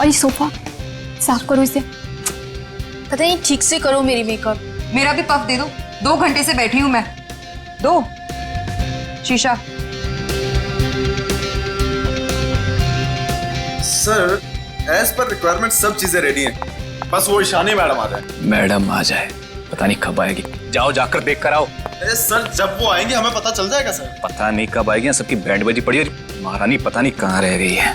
और ये सोफा साफ करो इसे। पता नहीं ठीक से करो मेरी मेकअप। मेरा भी पफ दे दो, 2 घंटे से बैठी हूं मैं। दो शीशा। सर एज पर रिक्वायरमेंट सब चीजें रेडी हैं, बस वो ईशानी मैडम आ जाए। मैडम आ जाए, पता नहीं कब आएगी। जाओ जाकर देख कर आओ। सर जब वो आएंगे हमें पता चल जाएगा सर। पता नहीं कब आएगी, सबकी बैंड बजी पड़ी और महारानी पता नहीं कहाँ रह गई है।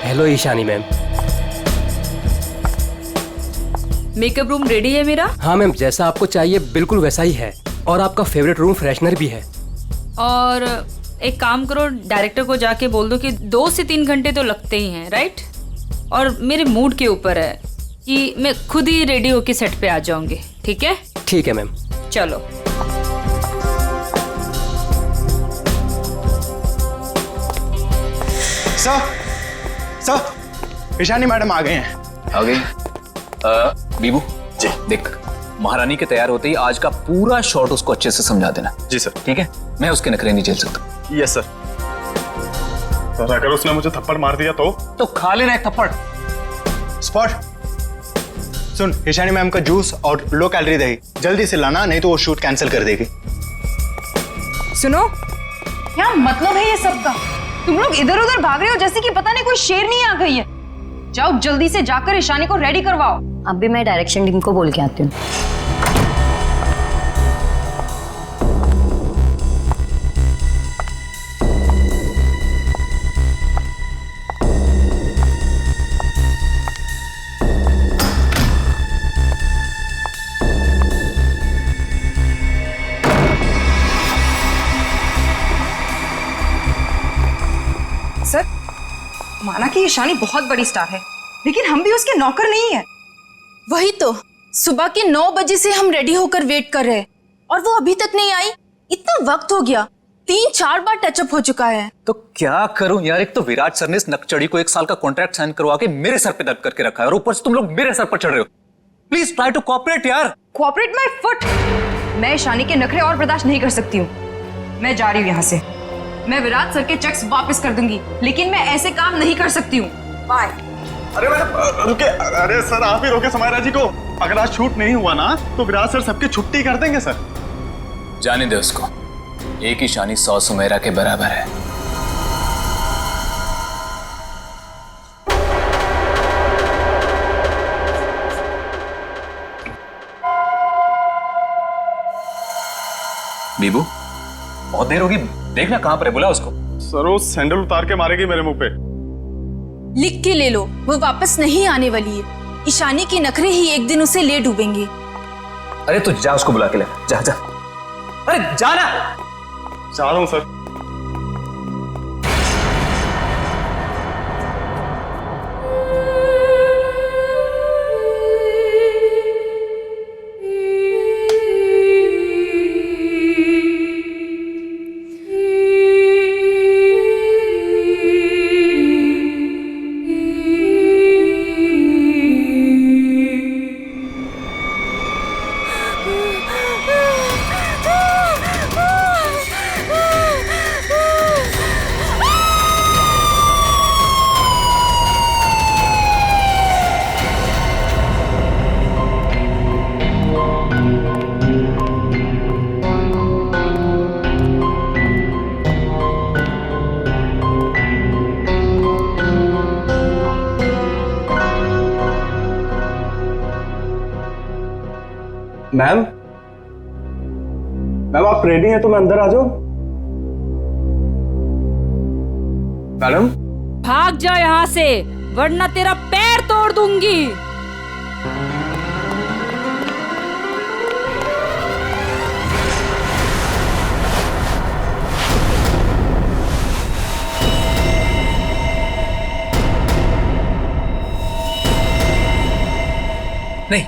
Hello Ishani ma'am. Makeup room ready है मेरा? हाँ मैम, जैसा आपको चाहिए बिल्कुल वैसा ही है, और आपका फेवरेट रूम फ्रेशनर भी है। और एक काम करो, डायरेक्टर को जाके बोल दो कि 2 से 3 घंटे तो लगते ही हैं, राइट? और मेरे मूड के ऊपर है कि मैं खुद ही रेडी होके सेट पे आ जाऊंगी, ठीक है? ठीक है मैम। चलो। सर ईशानी मैडम आ गए हैं। आ गई? बीबू जी देख, महारानी के तैयार होते ही आज का पूरा शॉट उसको अच्छे से समझा देना। जी सर। ठीक है, मैं उसके नखरे नहीं झेल सकता। Yes sir. सर अगर उसने मुझे थप्पड़ मार दिया तो खा लेना एक थप्पड़। स्पॉट सुन, ईशानी मैम का जूस और लो कैलोरी दही जल्दी से लाना, नहीं तो वो शूट कैंसिल कर देगी। सुनो, क्या मतलब है ये सब का? तुम लोग इधर उधर भाग रहे हो जैसे कि पता नहीं कोई शेरनी आ गई है। जाओ जल्दी से जाकर ईशानी को रेडी करवाओ। अब भी मैं डायरेक्शन टीम को बोल के आती हूँ। सर, माना कि ईशानी बहुत बड़ी स्टार है, लेकिन हम भी उसके नौकर नहीं है। वही तो, सुबह के 9 बजे से हम रेडी होकर वेट कर रहे हैं और वो अभी तक नहीं आई। इतना वक्त हो गया, 3-4 बार टचअप हो चुका है। तो क्या करूं यार, एक तो विराट सर ने इस नकचड़ी को 1 साल का कॉन्ट्रैक्ट साइन करवा के मेरे सर पे दर्द करके रखा है और ऊपर से तुम लोग मेरे सर पर चढ़ रहे हो। प्लीज ट्राई टू कोऑपरेट यार। Cooperate my foot. मैं ईशानी के नखरे और बर्दाश्त नहीं कर सकती हूँ। मैं जा रही हूँ यहाँ से। मैं विराट सर के चेक्स वापस कर दूंगी, लेकिन मैं ऐसे काम नहीं कर सकती हूँ। बाय। अरे मैडम रुके। अरे सर आप ही रोके समायरा जी को। अगर आज शूट नहीं हुआ ना तो विराट सर सबकी छुट्टी कर देंगे सर। जाने दे उसको, एक ईशानी 100 सुमेरा के बराबर है। बीबू बहुत देर होगी, देखना कहां पर है, बुला उसको। सर वो सैंडल उतार के मारेगी मेरे मुंह पे। लिख के ले लो, वो वापस नहीं आने वाली है। ईशानी के नखरे ही एक दिन उसे ले डूबेंगे। अरे तू जा, उसको बुला के ले। जा जा, अरे जाना। जा रहा हूं सर। मैम मैम आप रेडी हैं तो मैं अंदर आ जाऊं? मैडम भाग जा यहाँ से, वरना तेरा पैर तोड़ दूंगी। नहीं,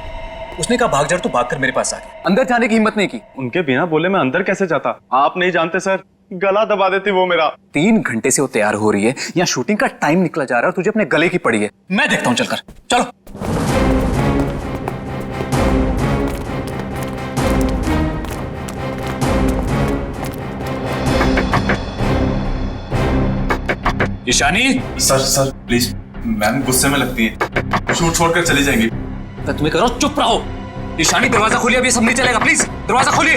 उसने कहा भाग जा तो भागकर मेरे पास आ गया, अंदर जाने की हिम्मत नहीं की। उनके बिना बोले मैं अंदर कैसे जाता? आप नहीं जानते सर, गला दबा देती वो मेरा। 3 घंटे से वो तैयार हो रही है, यहाँ शूटिंग का टाइम निकला जा रहा है, तुझे अपने गले की पड़ी है। मैं देखता हूँ, चलकर चलो। ईशानी। सर प्लीज, मैम गुस्से में लगती है, शूट छोड़कर चली जाएंगी। तो तुम्हें करो, चुप रहो। ईशानी दरवाजा खोलिए, अभी सब नहीं चलेगा, प्लीज दरवाजा खोलिए।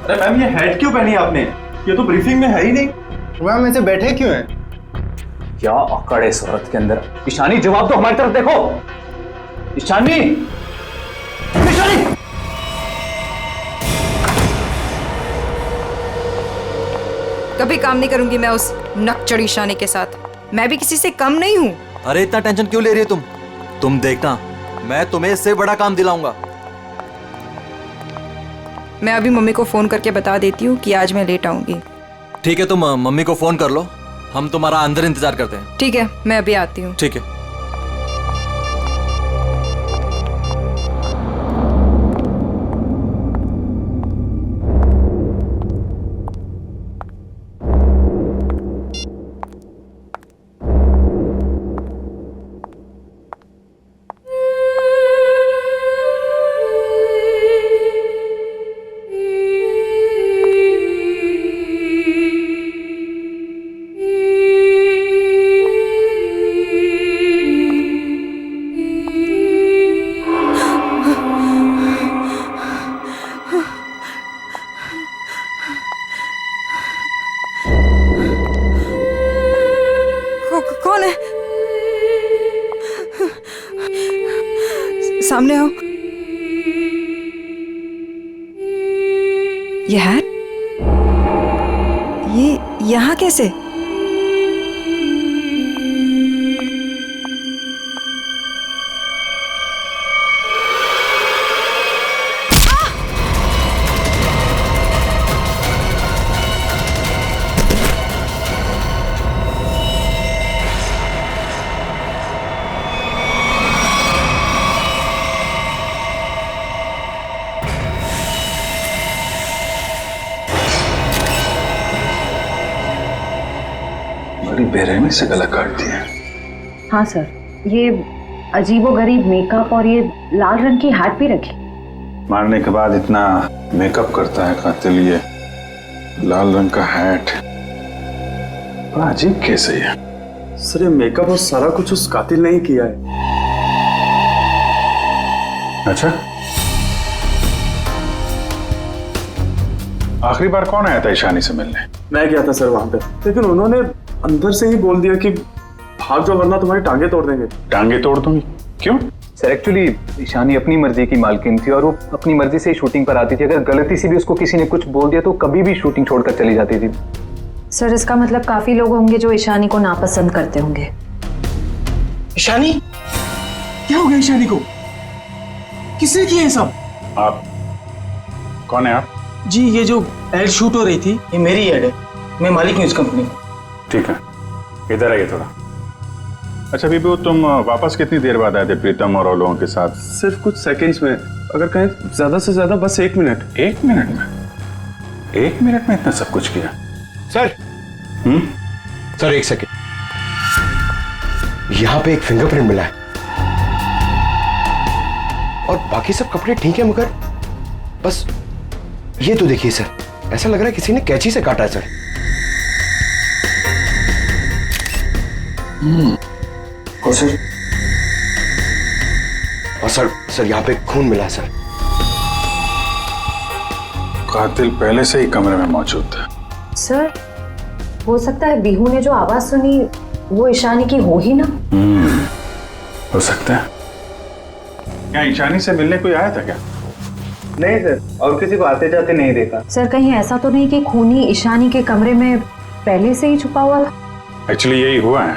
अरे मैम, ये हेड क्यों पहनी आपने? ये तो ब्रीफिंग में है ही नहीं। मैम ऐसे बैठे क्यों हैं? क्या अकड़ है इस औरत के अंदर। ईशानी जवाब दो, हमारी तरफ देखो। ईशानी, ईशानी। कभी काम नहीं करूंगी मैं उस नकचड़ी ईशानी के साथ। मैं भी किसी से कम नहीं हूँ। अरे इतना टेंशन क्यों ले रही हो तुम देखना, मैं तुम्हें इससे बड़ा काम दिलाऊंगा। मैं अभी मम्मी को फोन करके बता देती हूँ कि आज मैं लेट आऊंगी। ठीक है, तुम मम्मी को फोन कर लो, हम तुम्हारा अंदर इंतजार करते हैं। ठीक है, मैं अभी आती हूँ। ठीक है। कौन है? सामने आओ। ये हैट, ये यहाँ कैसे? बड़ी बेरहमी से गला काट दिया। हाँ सर, ये अजीबोगरीब मेकअप और ये लाल रंग की हैट भी रखी। मारने के बाद इतना मेकअप करता है कातिल, ये लाल रंग का हैट बड़ा अजीब केस है ये। सर ये मेकअप और सारा कुछ उस कातिल ने ही किया है। अच्छा, आखिरी बार कौन आया था ईशानी से मिलने? मैं गया था सर वहां पे, लेकिन उन्होंने अंदर से ही बोल दिया कि भाग जाओ वरना तुम्हारी टांगे तोड़ देंगे। टांगे तोड़ दूंगी? क्यों? सर एक्चुअली ईशानी अपनी मर्जी की मालकिन थी और वो अपनी मर्जी से ही शूटिंग पर आती थी। अगर गलती से भी उसको किसी ने कुछ बोल दिया तो कभी भी शूटिंग छोड़कर चली जाती थी। सर इसका मतलब काफी लोग होंगे जो ईशानी को नापसंद करते होंगे। ईशानी, क्या हो गया ईशानी को? किसने किया ये सब? आप कौन है आप? जी ये जो एड शूट हो रही थी ये मेरी एड है, मैं मालिक हूँ इस कंपनी। ठीक है, इधर आइए थोड़ा। अच्छा बीबू, तुम वापस कितनी देर बाद आए थे प्रीतम और लोगों के साथ? सिर्फ कुछ सेकंड्स में, अगर कहें ज्यादा से ज्यादा बस 1 मिनट। 1 मिनट में? 1 मिनट में इतना सब कुछ किया? सर सर 1 सेकेंड, यहाँ पे एक फिंगरप्रिंट मिला है और बाकी सब कपड़े ठीक है, मगर बस ये तो देखिए सर, ऐसा लग रहा है किसी ने कैंची से काटा है सर। और सर यहाँ पे खून मिला है सर। कातिल पहले से ही कमरे में मौजूद था। सर हो सकता है बिहू ने जो आवाज सुनी वो ईशानी की हो ही ना। हो सकता है। क्या ईशानी से मिलने कोई आया था क्या? नहीं सर, और किसी को आते जाते नहीं देखा। सर कहीं ऐसा तो नहीं कि खूनी ईशानी के कमरे में पहले से ही छुपा हुआ था? एक्चुअली यही हुआ है।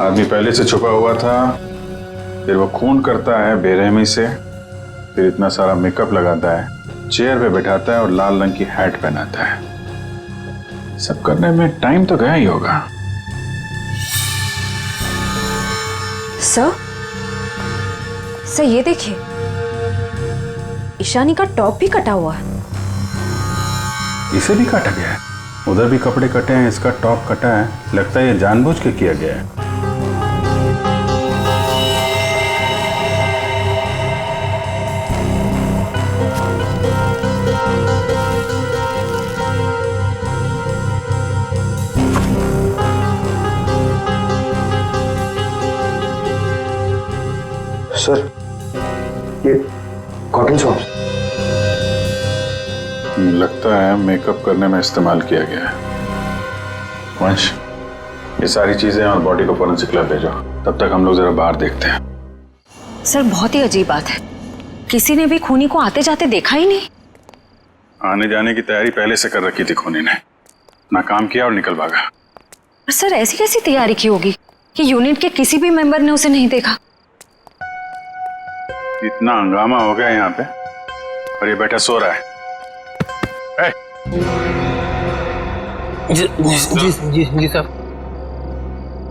आदमी पहले से छुपा हुआ था, फिर वो खून करता है बेरहमी से, फिर इतना सारा मेकअप लगाता है, चेयर पे बैठाता है और लाल रंग की हैट पहनाता है। सब करने में टाइम तो गया ही होगा। सर ये देखिए, ईशानी का टॉप भी कटा हुआ है। इसे भी काटा गया है? उधर भी कपड़े कटे हैं, इसका टॉप कटा है। लगता है ये जानबूझ के किया गया है। सर ये कॉटन सॉक्स लगता है मेकअप करने में इस्तेमाल किया गया है। वंश, ये सारी चीजें और बॉडी को फोरेंसिक लैब भेजो। तब तक हम लोग जरा बाहर देखते हैं। सर बहुत ही अजीब बात है, किसी ने भी खूनी को आते जाते देखा ही नहीं। आने जाने की तैयारी पहले से कर रखी थी खूनी ने, ना काम किया और निकल भागा। सर ऐसी कैसी तैयारी की होगी कि यूनिट के किसी भी मेंबर ने उसे नहीं देखा? इतना हंगामा हो गया यहाँ पे और ये बैठा सो रहा है। जी साहब।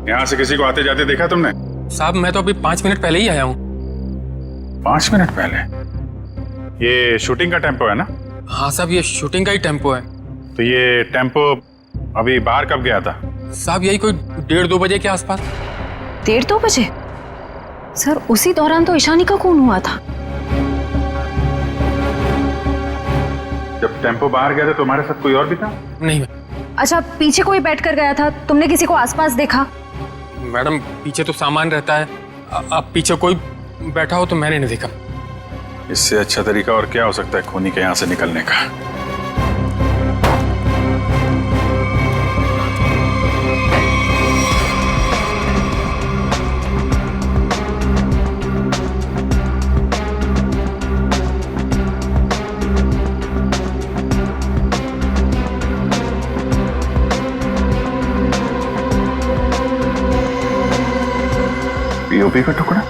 यहाँ से किसी को आते जाते देखा तुमने? साहब मैं तो अभी 5 मिनट पहले ही आया हूँ। 5 मिनट पहले? ये शूटिंग का टेम्पो है ना? हाँ साहब, ये शूटिंग का ही टेम्पो है। तो ये टेम्पो अभी बाहर कब गया था? साहब यही कोई 1:30-2 बजे के आसपास। 1:30-2 बजे? सर उसी दौरान तो ईशानी का खून हुआ था। जब टेम्पो बाहर गया था तुम्हारे साथ कोई और भी था? नहीं। अच्छा, पीछे कोई बैठ कर गया था, तुमने किसी को आसपास देखा? मैडम पीछे तो सामान रहता है, अब पीछे कोई बैठा हो तो मैंने नहीं देखा। इससे अच्छा तरीका और क्या हो सकता है खूनी के यहाँ से निकलने का? पीओपी का टुकड़ा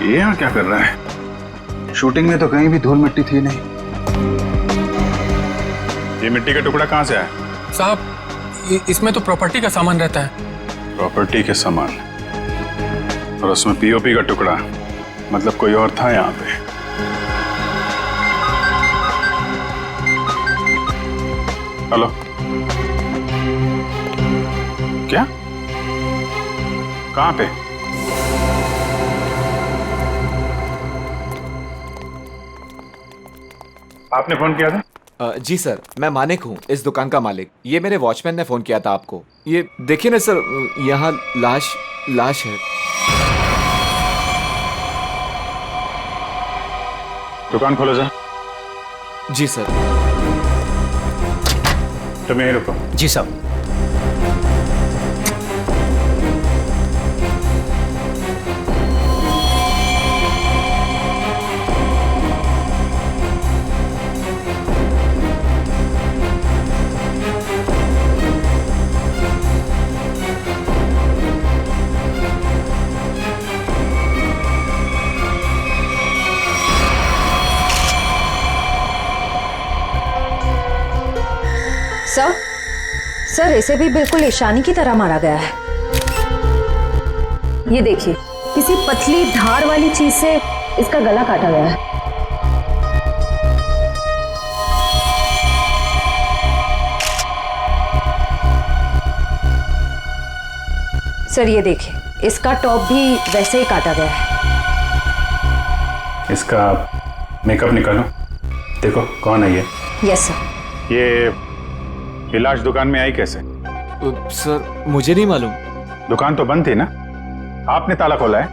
ये यहाँ क्या कर रहा है? शूटिंग में तो कहीं भी धूल मिट्टी थी नहीं। ये मिट्टी का टुकड़ा कहाँ से आया? साहब इसमें तो प्रॉपर्टी का सामान रहता है। प्रॉपर्टी के सामान और उसमें पीओपी का टुकड़ा, मतलब कोई और था यहाँ पे। हेलो, क्या? कहाँ पे? आपने फोन किया था? जी सर, मैं मानिक हूँ, इस दुकान का मालिक। ये मेरे वॉचमैन ने फोन किया था आपको। ये देखिए ना सर, यहाँ लाश है। दुकान खोलो जा। जी सर। तुम यहीं रुको। जी साहब। सर इसे भी बिल्कुल ईशानी की तरह मारा गया है। ये देखिए, किसी पतली धार वाली चीज से इसका गला काटा गया है। सर ये देखिए, इसका टॉप भी वैसे ही काटा गया है। इसका मेकअप निकालो, देखो कौन है ये। Yes sir. ये लाश दुकान में आई कैसे? सर मुझे नहीं मालूम। दुकान तो बंद थी ना, आपने ताला खोला है,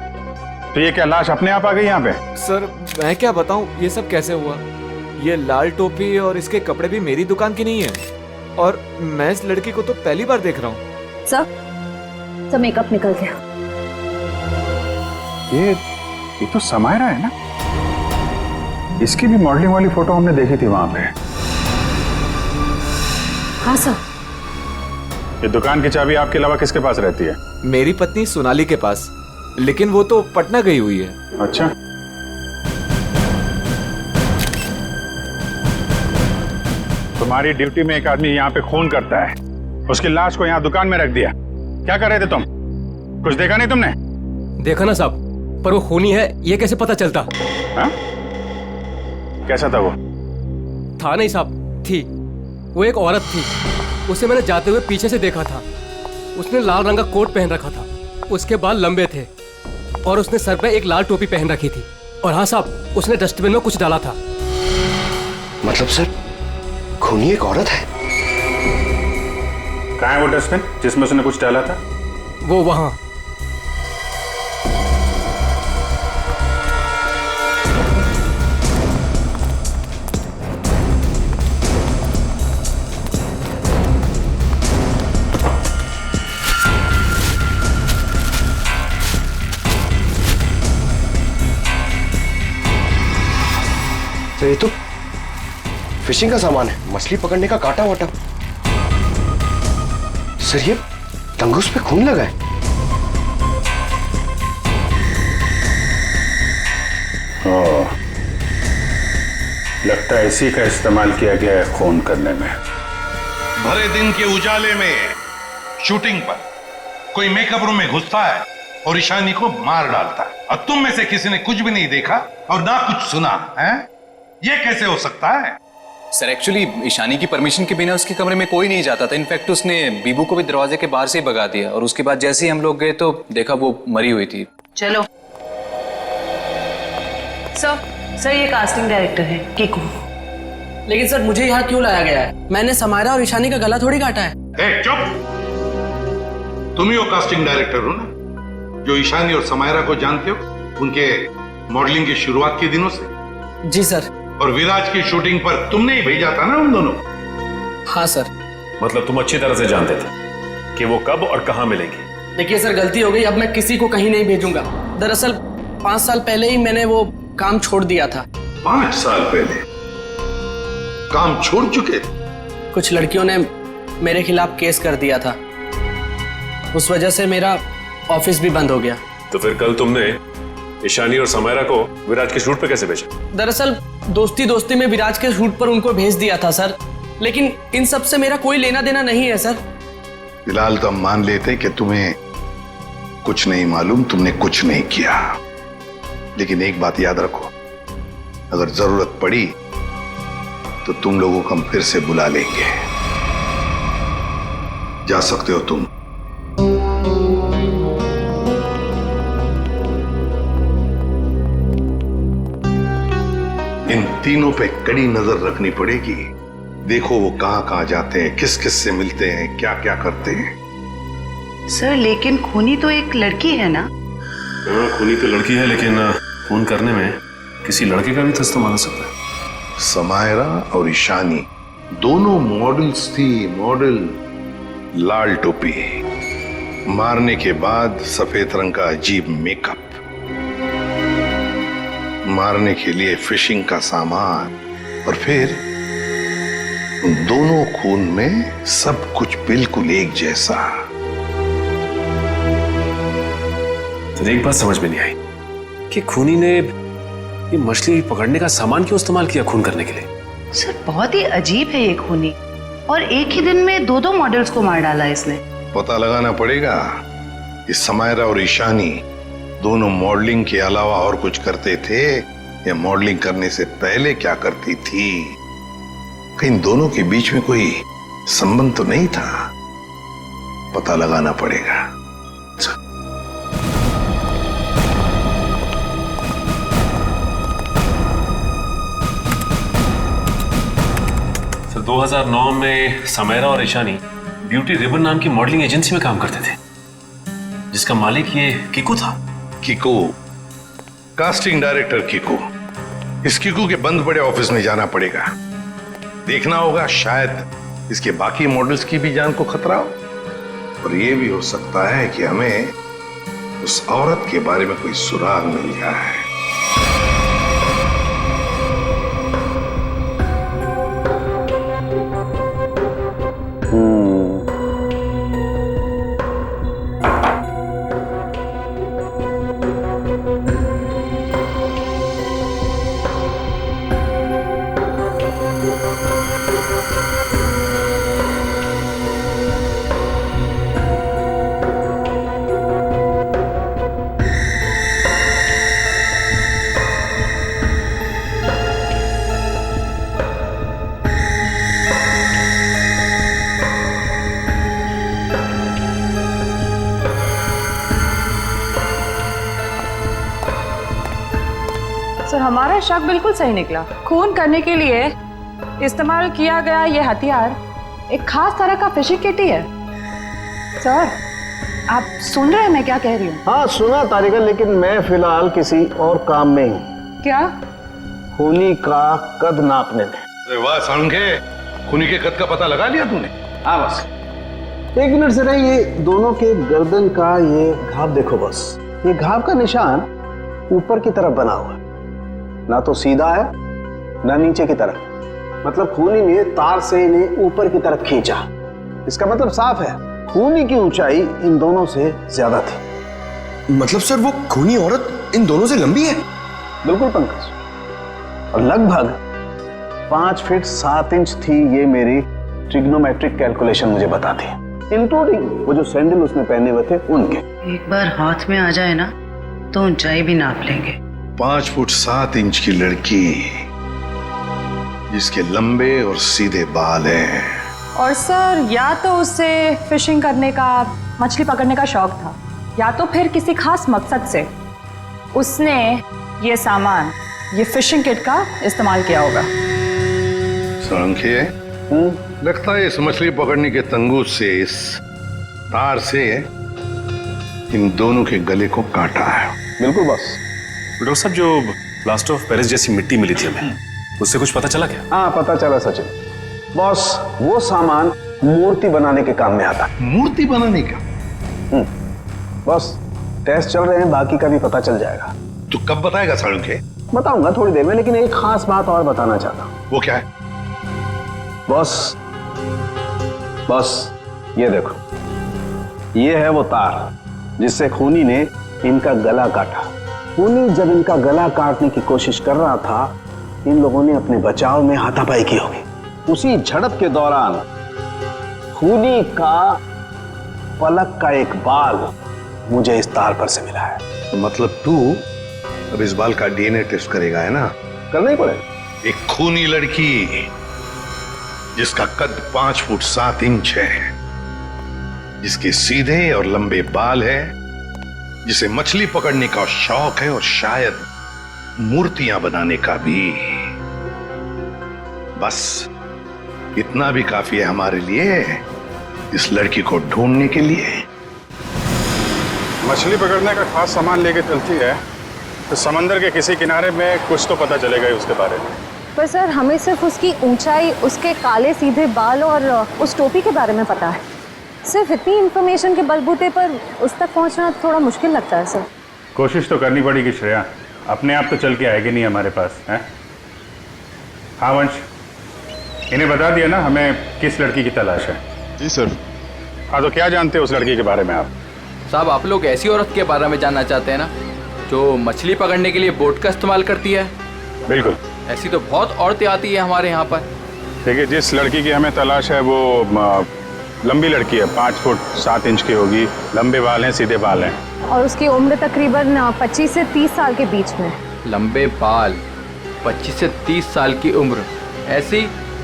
तो ये क्या लाश अपने आप आ गई यहाँ पे? सर मैं क्या बताऊं, ये सब कैसे हुआ? ये लाल टोपी और इसके कपड़े भी मेरी दुकान की नहीं है, और मैं इस लड़की को तो पहली बार देख रहा हूँ। सर मेकअप निकल गया। ये तो समायरा है ना? इसकी भी मॉडलिंग वाली फोटो हमने देखी थी वहां पे। हाँ सर। ये दुकान की चाबी आपके अलावा किसके पास रहती है? मेरी पत्नी सोनाली के पास, लेकिन वो तो पटना गई हुई है। अच्छा, तुम्हारी ड्यूटी में एक आदमी यहाँ पे खून करता है, उसकी लाश को यहाँ दुकान में रख दिया। क्या कर रहे थे तुम? कुछ देखा नहीं तुमने? देखा ना साहब, पर वो खूनी है ये कैसे पता चलता? हा? कैसा था वो? था नहीं साहब, थी। वो एक औरत थी, उसे मैंने जाते हुए पीछे से देखा था। उसने लाल रंग का कोट पहन रखा था, उसके बाल लंबे थे और उसने सर पे एक लाल टोपी पहन रखी थी। और हाँ साहब, उसने डस्टबिन में कुछ डाला था। मतलब सर, खूनी एक औरत है? कहाँ है वो डस्टबिन जिसमें उसने कुछ डाला था? वो वहां। तो ये तो फिशिंग का सामान है, मछली पकड़ने का कांटा वाटा। सर ये तंगूस पे खून लगा है। लगता है इसी का इस्तेमाल किया गया है खून करने में। भरे दिन के उजाले में शूटिंग पर कोई मेकअप रूम में घुसता है और ईशानी को मार डालता है, और तुम में से किसी ने कुछ भी नहीं देखा और ना कुछ सुना है? ये कैसे हो सकता है? सर एक्चुअली ईशानी की परमिशन के बिना उसके कमरे में कोई नहीं जाता था। इनफैक्ट उसने बीबू को भी दरवाजे के बाहर से ही भगा दिया, और उसके बाद जैसे ही हम लोग गए तो देखा वो मरी हुई थी। चलो सर, ये कास्टिंग डायरेक्टर है कीकू। लेकिन सर मुझे यहाँ क्यों लाया गया है? मैंने समायरा और ईशानी का गला थोड़ी काटा है। चुप! तुम ही वो कास्टिंग डायरेक्टर हो ना, जो ईशानी और समायरा को जानते हो उनके मॉडलिंग की शुरुआत के दिनों से? जी सर। और विराज की शूटिंग पर तुमने ही भेजा था ना उन दोनों? हाँ सर। मतलब तुम अच्छी तरह से जानते थे कि वो कब और कहां मिलेंगी? देखिए सर, गलती हो गई, अब मैं किसी को कहीं नहीं भेजूंगा। दरअसल 5 साल पहले ही मैंने वो काम छोड़ दिया था। 5 साल पहले काम छोड़ चुके थे? कुछ लड़कियों ने मेरे खिलाफ केस कर दिया था, उस वजह से मेरा ऑफिस भी बंद हो गया। तो फिर कल तुमने ईशानी और समायरा को विराज के शूट पे कैसे भेजा? दरअसल दोस्ती दोस्ती में विराज के शूट पर उनको भेज दिया था सर, लेकिन इन सब से मेरा कोई लेना देना नहीं है सर। फिलहाल तो हम मान लेते कि तुम्हें कुछ नहीं मालूम, तुमने कुछ नहीं किया। लेकिन एक बात याद रखो, अगर जरूरत पड़ी तो तुम लोगों को हम फिर से बुला लेंगे। जा सकते हो तुम। इन तीनों पे कड़ी नजर रखनी पड़ेगी। देखो वो कहां जाते हैं, किस किस से मिलते हैं, क्या क्या करते हैं। सर लेकिन खूनी तो एक लड़की है ना? हाँ, खूनी तो लड़की है, लेकिन खून करने में किसी लड़के का भी तो इस्तेमाल हो सकता है। समायरा और ईशानी दोनों मॉडल्स थी, मॉडल। लाल टोपी, मारने के बाद सफेद रंग का अजीब मेकअप, मारने के लिए फिशिंग का सामान, और फिर उन दोनों खून में सब कुछ बिल्कुल एक जैसा। तो एक बात समझ में नहीं आई कि खूनी ने ये मछली पकड़ने का सामान क्यों इस्तेमाल किया खून करने के लिए? सर बहुत ही अजीब है ये खूनी, और एक ही दिन में 2 मॉडल्स को मार डाला इसने। पता लगाना पड़ेगा कि समायरा और ईशानी दोनों मॉडलिंग के अलावा और कुछ करते थे या मॉडलिंग करने से पहले क्या करती थी। कहीं दोनों के बीच में कोई संबंध तो नहीं था, पता लगाना पड़ेगा। सर 2009 में समायरा और ईशानी ब्यूटी रिबन नाम की मॉडलिंग एजेंसी में काम करते थे, जिसका मालिक ये कीकू था। Kiku, casting director Kiku. इस कीकू के बंद पड़े ऑफिस में जाना पड़ेगा, देखना होगा शायद इसके बाकी मॉडल्स की भी जान को खतरा हो। और ये भी हो सकता है कि हमें उस औरत के बारे में कोई सुराग मिल जाए। सर हमारा शक बिल्कुल सही निकला। खून करने के लिए इस्तेमाल किया गया ये हथियार एक खास तरह का फिशिंग किट ही है। सर आप सुन रहे हैं मैं क्या कह रही हूँ? हाँ सुना तारिका, लेकिन मैं फिलहाल किसी और काम में हूँ। क्या? खूनी का कद नापने में। अरे वाह सालुंखे, खूनी के कद का पता लगा लिया तूने? हाँ बस 1 मिनट से नहीं, ये दोनों के गर्दन का ये घाव देखो बस। ये घाव का निशान ऊपर की तरफ बना हुआ है, ना तो सीधा है ना नीचे की तरफ। मतलब खूनी ने तार से इन्हें ऊपर की तरफ खींचा। इसका मतलब साफ है, खूनी की ऊंचाई इन दोनों से ज्यादा थी। मतलब सर वो खूनी औरत इन दोनों से लंबी है? बिल्कुल पंकज, और लगभग 5 फीट 7 इंच थी। ये मेरी ट्रिग्नोमेट्रिक कैलकुलेशन मुझे बताती है, इंक्लूडिंग वो जो सैंडल उसने पहने हुए थे उनके। एक बार हाथ में आ जाए ना तो ऊंचाई भी नाप लेंगे। 5 फुट 7 इंच की लड़की जिसके लंबे और सीधे बाल हैं। और सर या तो उसे फिशिंग करने का, मछली पकड़ने का शौक था, या तो फिर किसी खास मकसद से उसने ये सामान, ये फिशिंग किट का इस्तेमाल किया होगा। सालुंखे, लगता है इस मछली पकड़ने के तंगूस से, इस तार से इन दोनों के गले को काटा है। बिल्कुल बस। डॉक्टर साहब, जो प्लास्टर ऑफ पेरिस जैसी मिट्टी मिली थी हमें, उससे कुछ पता चला क्या? हाँ पता चला सचिन। बॉस वो सामान मूर्ति बनाने के काम में आता है। मूर्ति बनाने का? बॉस टेस्ट चल रहे हैं, बाकी का भी पता चल जाएगा। तू कब बताएगा सालुंखे? बताऊंगा थोड़ी देर में, लेकिन एक खास बात और बताना चाहता हूँ। वो क्या है? बॉस ये देखो, ये है वो तार जिससे खूनी ने इनका गला काटा। खूनी जब इनका गला काटने की कोशिश कर रहा था, इन लोगों ने अपने बचाव में हाथापाई की होगी। उसी झड़प के दौरान खूनी का पलक का एक बाल मुझे इस तार पर से मिला है। तो मतलब तू अब इस बाल का डीएनए टेस्ट करेगा, है ना? करना ही पड़ेगा। एक खूनी लड़की जिसका कद 5 फुट 7 इंच है, जिसके सीधे और लंबे बाल है, जिसे मछली पकड़ने का शौक है और शायद मूर्तियां बनाने का भी। बस इतना भी काफी है हमारे लिए, इस लड़की को ढूंढने के लिए। मछली पकड़ने का खास सामान लेके चलती है तो समंदर के किसी किनारे में कुछ तो पता चलेगा ही उसके बारे में। पर सर हमें सिर्फ उसकी ऊंचाई, उसके काले सीधे बाल और उस टोपी के बारे में पता है। सिर्फ इतनी इंफॉर्मेशन के बलबूते पर उस तक पहुंचना थोड़ा मुश्किल लगता है सर। कोशिश तो करनी पड़ेगी श्रेया, अपने आप तो चल के आएगी नहीं हमारे पास है। हाँ वंश, इन्हें बता दिया ना हमें किस लड़की की तलाश है? जी सर। हाँ तो क्या जानते हैं उस लड़की के बारे में आप? साहब आप लोग ऐसी औरत के बारे में जानना चाहते हैं ना जो मछली पकड़ने के लिए बोट का इस्तेमाल करती है? बिल्कुल। ऐसी तो बहुत औरतें आती है हमारे यहाँ पर। देखिए जिस लड़की की हमें तलाश है वो लंबी लड़की है, 5 फुट 7 इंच की होगी, लंबे बाल हैं, सीधे बाल हैं। और उसकी उम्र तकरीबन 25 से 30 साल के बीच में। लंबे बाल, 25 से 30 साल की उम्र, ऐसी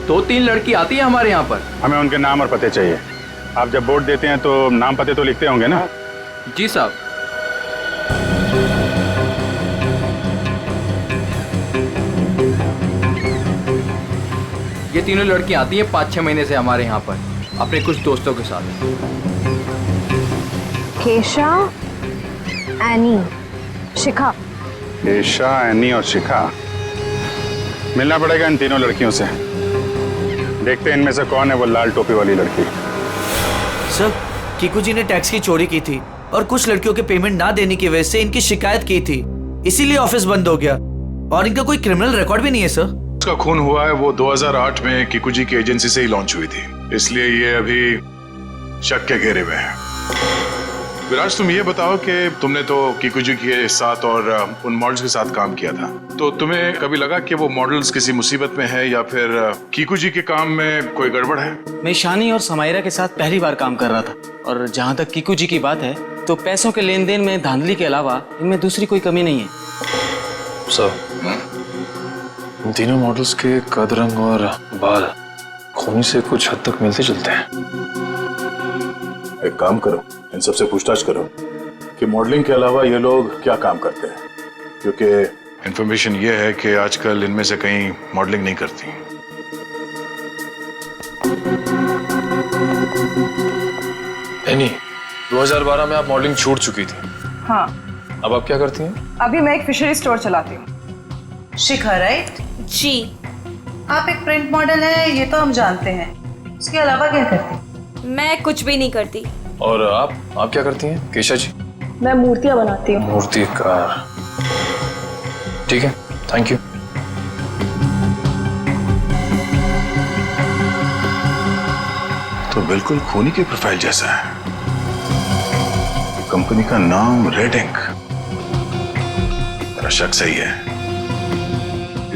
2-3 लड़की आती है हमारे यहाँ पर। हमें उनके नाम और पते चाहिए। आप जब वोट देते हैं तो नाम पते तो लिखते होंगे ना? जी साहब। ये तीनों लड़कियां आती हैं 5-6 महीने से हमारे यहाँ पर अपने कुछ दोस्तों के साथ। केशा, एनी, शिखा। केशा, एनी और शिखा। मिलना पड़ेगा इन तीनों लड़कियों से। देखते हैं इनमें से कौन है वो लाल टोपी वाली लड़की। सर कीकू जी ने टैक्स की चोरी की थी और कुछ लड़कियों के पेमेंट ना देने की वजह से इनकी शिकायत की थी, इसीलिए ऑफिस बंद हो गया। और इनका कोई क्रिमिनल रिकॉर्ड भी नहीं है सर। उसका खून हुआ है वो 2008 में किकुजी की एजेंसी से ही लॉन्च हुई थी, इसलिए ये अभी शक के घेरे में है। विराज, तुम ये बताओ कि तुमने तो किकुजी के साथ और उन मॉडल्स के साथ काम किया था, तो तुम्हें कभी लगा कि वो मॉडल्स किसी मुसीबत में है या फिर किकुजी के काम में कोई गड़बड़ है? मैं ईशानी और समायरा के साथ पहली बार काम कर रहा था, और जहाँ तक किकुजी की बात है तो पैसों के लेन देन में धांधली के अलावा इनमें दूसरी कोई कमी नहीं है। सर, इन तीनों मॉडल्स के कद, रंग और बाल खूनी से कुछ हद तक मिलते जुलते हैं। एक काम करो, इन सबसे पूछताछ करो कि मॉडलिंग के अलावा ये लोग क्या काम करते हैं, क्योंकि इंफॉर्मेशन ये है कि आजकल इनमें से कहीं मॉडलिंग नहीं करती। एनी, 2012 में आप मॉडलिंग छूट चुकी थी, हाँ। अब आप क्या करती हैं? अभी मैं एक फिशरी स्टोर चलाती हूँ। शिखा, राइट? जी। आप एक प्रिंट मॉडल है, ये तो हम जानते हैं। इसके अलावा क्या करती हैं? मैं कुछ भी नहीं करती। और आप क्या करती हैं केशा जी? मैं मूर्तियाँ बनाती हूँ। मूर्तिकार, ठीक है, थैंक यू। तो बिल्कुल खूनी की प्रोफाइल जैसा है। कंपनी का नाम रेड इंक। मेरा शक सही है,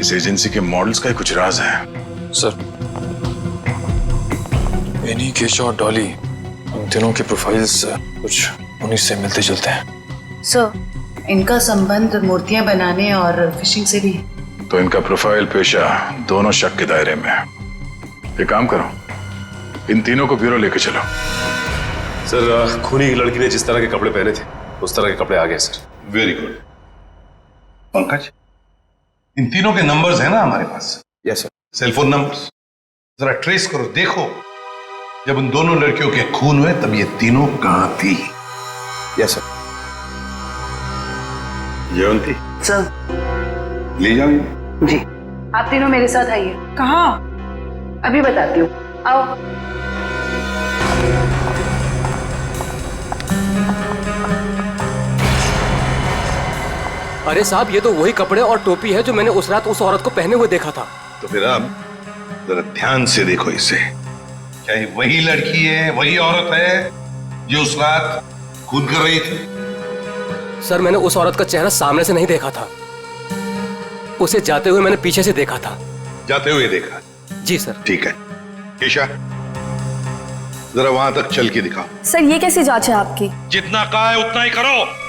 इस एजेंसी के मॉडल्स का ही कुछ राज है। सर, एनी, केशा और डॉली, उन तीनों के प्रोफाइल्स कुछ उन्हीं से मिलते जुलते हैं। सर, इनका संबंध मूर्तियां बनाने और फिशिंग से भी है। तो इनका प्रोफाइल पेशा दोनों शक के दायरे में है। एक काम करो, इन तीनों को ब्यूरो लेके चलो। सर, खूनी लड़की ने जिस तरह के कपड़े पहने थे उस तरह के कपड़े आ गए सर। Very good. पंकज, इन तीनों के नंबर्स हैं ना हमारे पास? Yes sir. सेलफोन नंबर्स जरा ट्रेस करो, देखो जब उन दोनों लड़कियों के खून हुए तब ये तीनों कहां थी। Yes sir. जयंती सर। ले जाओ जी। आप तीनों मेरे साथ आइए। कहाँ? अभी बताती हूँ, आओ। अरे साहब, ये तो वही कपड़े और टोपी है जो मैंने उस रात उस औरत को पहने हुए देखा था। तो फिर अब जरा ध्यान से देखो इसे। क्या ये वही लड़की है, वही औरत है जो उस रात खून कर रही थी? सर, मैंने उस औरत का चेहरा सामने से नहीं देखा था, उसे जाते हुए मैंने पीछे से देखा था। जाते हुए देखा? जी सर। ठीक है, केशा जरा वहां तक चल के दिखाओ। सर, ये कैसी जांच है आपकी? जितना कहा है उतना ही करो।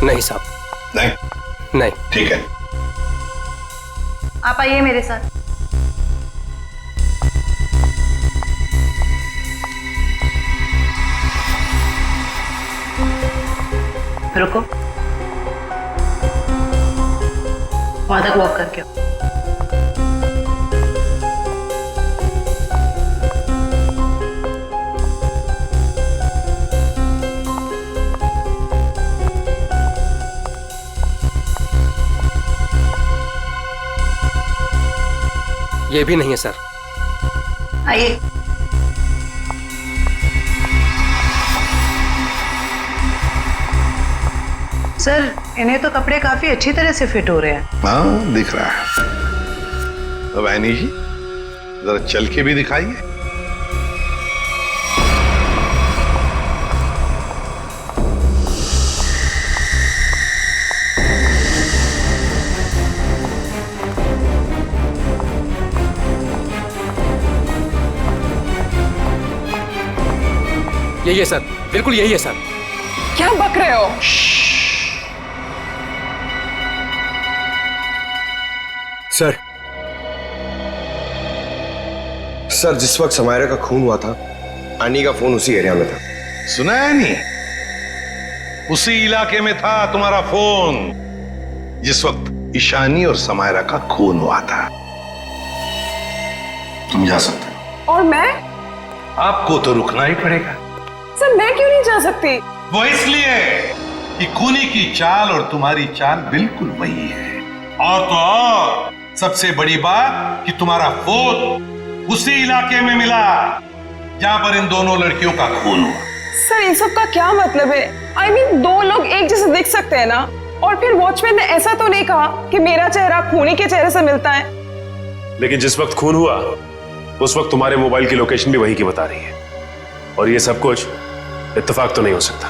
नहीं साहब। नहीं? ठीक है। आप आइए मेरे साथ। रुको, वहां तक वॉक करके आओ। ये भी नहीं है सर। आइए। सर, इन्हें तो कपड़े काफी अच्छी तरह से फिट हो रहे हैं। हाँ, दिख रहा है। अब ऐनी जी जरा चल के भी दिखाइए। यही है सर, बिल्कुल यही है सर। क्या बक रहे हो? सर, सर जिस वक्त समायरा का खून हुआ था, आनी का फोन उसी एरिया में था। सुना है नहीं? उसी इलाके में था तुम्हारा फोन जिस वक्त ईशानी और समायरा का खून हुआ था। तुम जा सकते हो। और मैं? आपको तो रुकना ही पड़ेगा। सर, मैं क्यों नहीं जा सकती? वो इसलिए कि खूनी की चाल और तुम्हारी चाल बिल्कुल वही है। और तो और सबसे बड़ी बात कि तुम्हारा फोन उसी इलाके में मिला जहां पर इन दोनों लड़कियों का खून हुआ। सर इन सब का क्या मतलब है? I mean, दो लोग एक जैसे दिख सकते हैं ना? और फिर वॉचमैन ने ऐसा तो नहीं कहा कि मेरा चेहरा खूनी के चेहरे से मिलता है। लेकिन जिस वक्त खून हुआ उस वक्त तुम्हारे मोबाइल की लोकेशन भी वही की बता रही है, और ये सब कुछ इत्तेफाक तो नहीं हो सकता।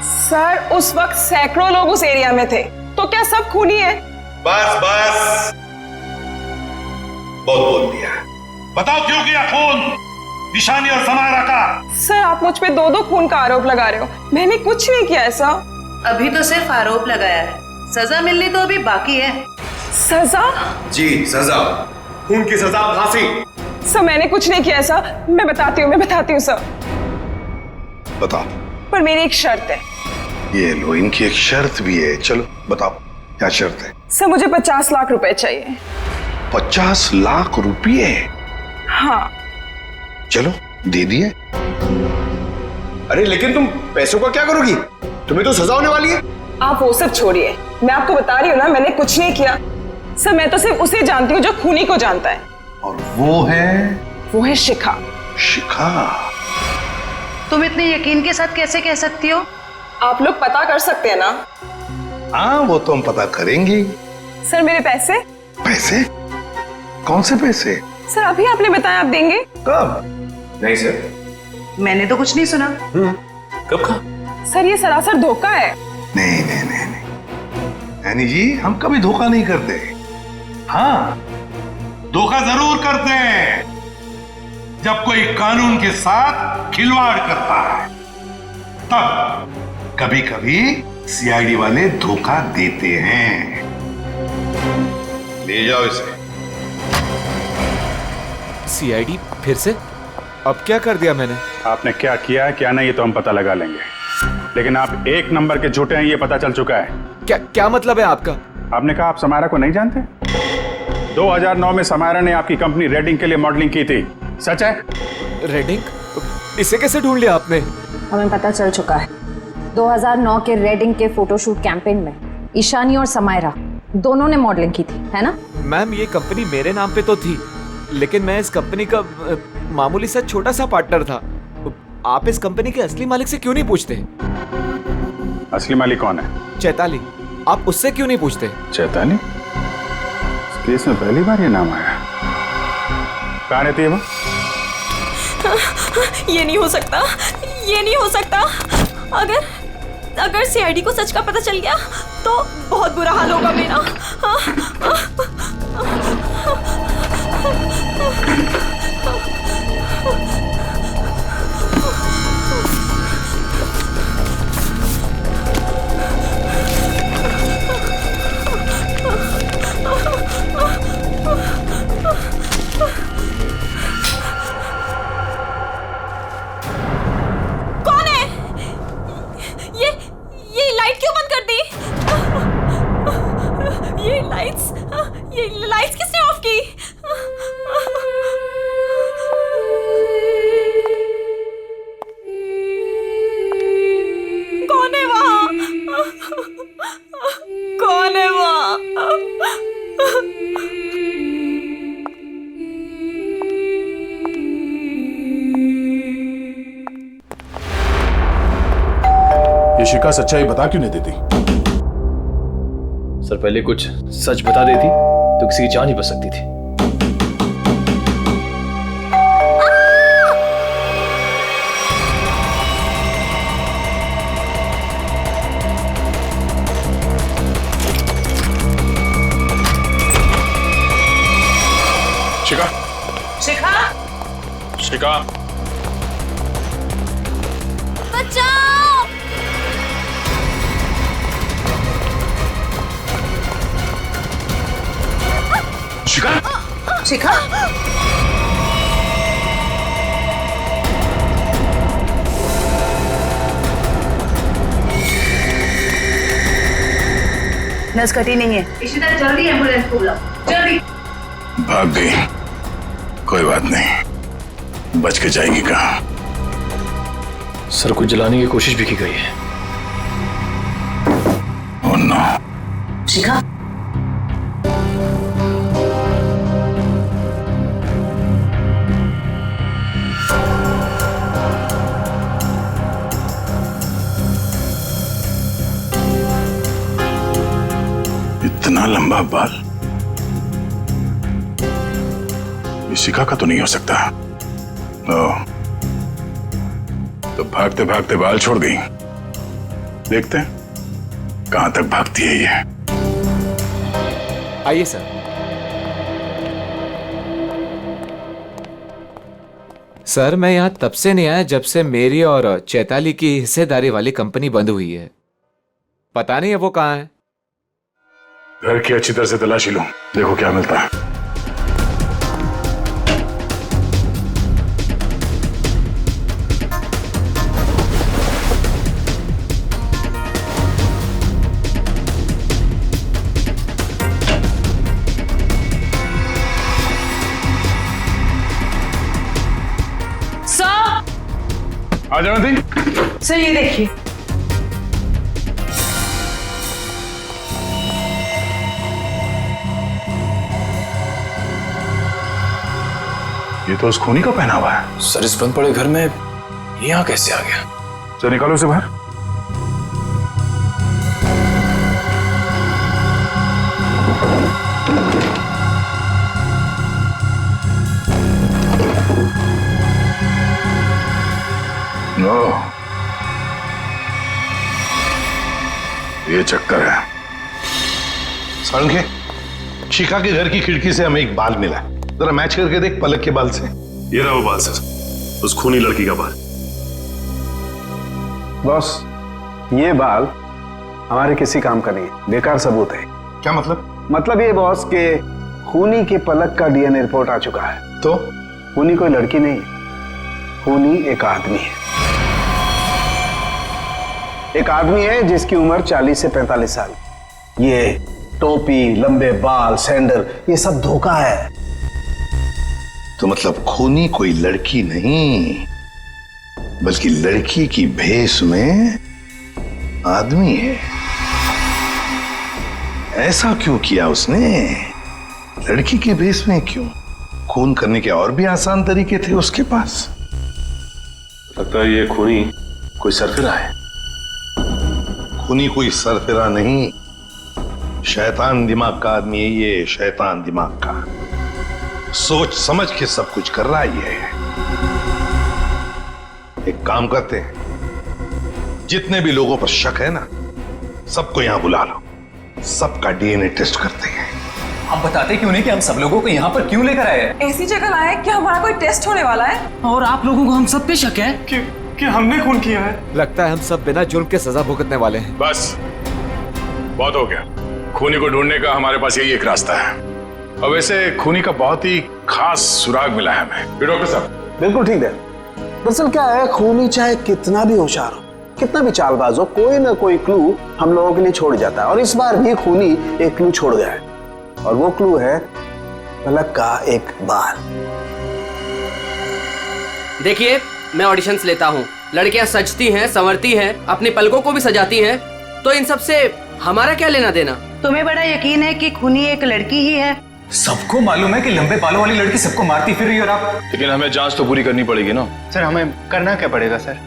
सर उस वक्त सैकड़ों लोग उस एरिया में थे, तो क्या सब खूनी है? बस बस, बहुत बोल दिया। बताओ क्यों किया खून ईशानी और समायरा का? सर आप मुझ पे दो दो खून का आरोप लगा रहे हो, मैंने कुछ नहीं किया ऐसा। अभी तो सिर्फ आरोप लगाया है, सजा मिलनी तो अभी बाकी है। सजा? जी सजा, खून की सजा फांसी। सर मैंने कुछ नहीं किया ऐसा, मैं बताती हूँ सर। बताओ। पर मेरी एक शर्त है। ये लो, इनकी एक शर्त भी है। चलो बताओ क्या शर्त है? सर मुझे 50 लाख रुपए चाहिए। 50 लाख रुपये? हाँ। चलो दे दिए। अरे लेकिन तुम पैसों का क्या करोगी? तुम्हें तो सजा होने वाली है। आप वो सब छोड़िए, मैं आपको बता रही हूँ ना, मैंने कुछ नहीं किया। सर मैं तो सिर्फ उसे जानती हूँ जो खूनी को जानता है। और वो है शिखा। शिखा? तुम इतने यकीन के साथ कैसे कह सकती हो? आप लोग पता कर सकते हैं ना? हाँ वो तो हम पता करेंगे। सर मेरे पैसे? पैसे? कौन से पैसे? सर अभी आपने बताया आप देंगे। कब? नहीं सर, मैंने तो कुछ नहीं सुना। कब कहा? सर ये सरासर धोखा है। नहीं यानी जी हम कभी धोखा नहीं करते। हाँ धोखा जरूर करते हैं जब कोई कानून के साथ खिलवाड़ करता है, तब कभी कभी सीआईडी वाले धोखा देते हैं। ले जाओ इसे। सीआईडी फिर से? अब क्या कर दिया मैंने? आपने क्या किया है क्या नहीं ये तो हम पता लगा लेंगे, लेकिन आप एक नंबर के झूठे हैं ये पता चल चुका है। क्या मतलब है आपका? आपने कहा आप समायरा को नहीं जानते? 2009 में समायरा ने आपकी कंपनी रेडिंग के लिए मॉडलिंग की थी, सच है? रेडिंग? इसे कैसे ढूंढ लिया आपने? हमें पता चल चुका है। 2009 के रेडिंग के फोटोशूट कैंपेन में ईशानी और समायरा दोनों ने मॉडलिंग की थी, है ना? मैम ये कंपनी मेरे नाम पे तो थी, लेकिन मैं इस कंपनी का मामूली सा छोटा सा पार्टनर था। आप इस कंपनी के असली मालिक से क्यों नहीं पूछते? असली मालिक कौन है? चैताली। आप उससे क्यों नहीं पूछते? चैताली? इस केस में पहली बार ये नाम आया। कहाँ रहती है वो? ये नहीं हो सकता, ये नहीं हो सकता। अगर सीआईडी को सच का पता चल गया तो बहुत बुरा हाल होगा मेरा। कौन है? ये लाइट क्यों बंद कर दी? ये लाइट्स किसने ऑफ की? कौन है वहां? कौन है वहां? ये शिखा सच्चाई बता क्यों नहीं देती? सर पहले कुछ सच बता देती तो किसी की जान ही बच सकती थी। शिखा? शिखा? शिखा? बचाओ! शिखा? शिखा? नस कटी नहीं है। इशिता जल्दी एम्बुलेंस को बुलाओ, जल्दी। भाग गई, कोई बात नहीं, बच के जाएगी कहाँ? सर को जलाने की कोशिश भी की गई है। शिखा, इतना लंबा बाल ये शिखा का तो नहीं हो सकता। तो भागते भागते बाल छोड़ गई। देखते हैं कहां तक भागती है ये। आइए सर। सर मैं यहाँ तब से नहीं आया जब से मेरी और चैताली की हिस्सेदारी वाली कंपनी बंद हुई है। पता नहीं है वो कहाँ है। घर की अच्छी तरह से तलाशी लो, देखो क्या मिलता है। आ जाओ दी। सर ये देखिए, ये तो उस खूनी का पहना हुआ है। सर इस बंद पड़े घर में ये यहाँ कैसे आ गया? चल निकालो उसे बाहर। ये चक्कर है। सारंगे, शिखा के घर की खिड़की से हमें एक बाल मिला है, जरा मैच करके देख पलक के बाल से। ये रहा वो बाल सर, उस खूनी लड़की का बाल। बॉस, ये बाल हमारे किसी काम का नहीं है, बेकार सबूत है। क्या मतलब? मतलब ये बॉस के खूनी के पलक का डीएनए रिपोर्ट आ चुका है। तो खूनी कोई लड़की नहीं है, खूनी एक आदमी है। एक आदमी है जिसकी उम्र 40 से 45 साल। ये टोपी, लंबे बाल, सैंडल, ये सब धोखा है। तो मतलब खूनी कोई लड़की नहीं, बल्कि लड़की की भेष में आदमी है। ऐसा क्यों किया उसने? लड़की के भेष में क्यों? खून करने के और भी आसान तरीके थे उसके पास। लगता है ये खूनी कोई सरफिरा है। खूनी कोई सरफिरा नहीं, शैतान दिमाग का आदमी है ये, शैतान दिमाग का। सोच समझ के सब कुछ कर रहा है ये। एक काम करते हैं, जितने भी लोगों पर शक है ना, सबको यहां बुला लो, सबका डीएनए टेस्ट करते हैं। आप बताते क्यों नहीं कि हम सब लोगों को यहाँ पर क्यों लेकर आए? ऐसी जगह लाए कि हमारा कोई टेस्ट होने वाला है और आप लोगों को हम सब पे शक है कि हमने खून किया है। लगता है हम सब बिना जुर्म के सजा भुगतने वाले हैं। बस बहुत हो गया। खूनी को ढूंढने का हमारे पास यही एक रास्ता है। और वैसे खूनी का बहुत ही खास सुराग मिला है हमें। डॉक्टर साहब बिल्कुल ठीक है। दरअसल क्या है, खूनी चाहे कितना भी होशियार हो, कितना भी चालबाज हो, कोई ना कोई क्लू हम लोगों के लिए छोड़ जाता है। और इस बार भी खूनी एक क्लू छोड़ गया है, और वो क्लू है पलक का एक बाल। देखिए, मैं ऑडिशंस लेता हूँ, लड़कियां सजती हैं, संवरती हैं, अपनी पलकों को भी सजाती हैं, तो इन सब से हमारा क्या लेना देना? तुम्हें बड़ा यकीन है कि खूनी एक लड़की ही है? सबको मालूम है कि लंबे बालों वाली लड़की सबको मारती फिर रही है, और आप। लेकिन हमें जांच तो पूरी करनी पड़ेगी ना। सर हमें करना क्या पड़ेगा सर?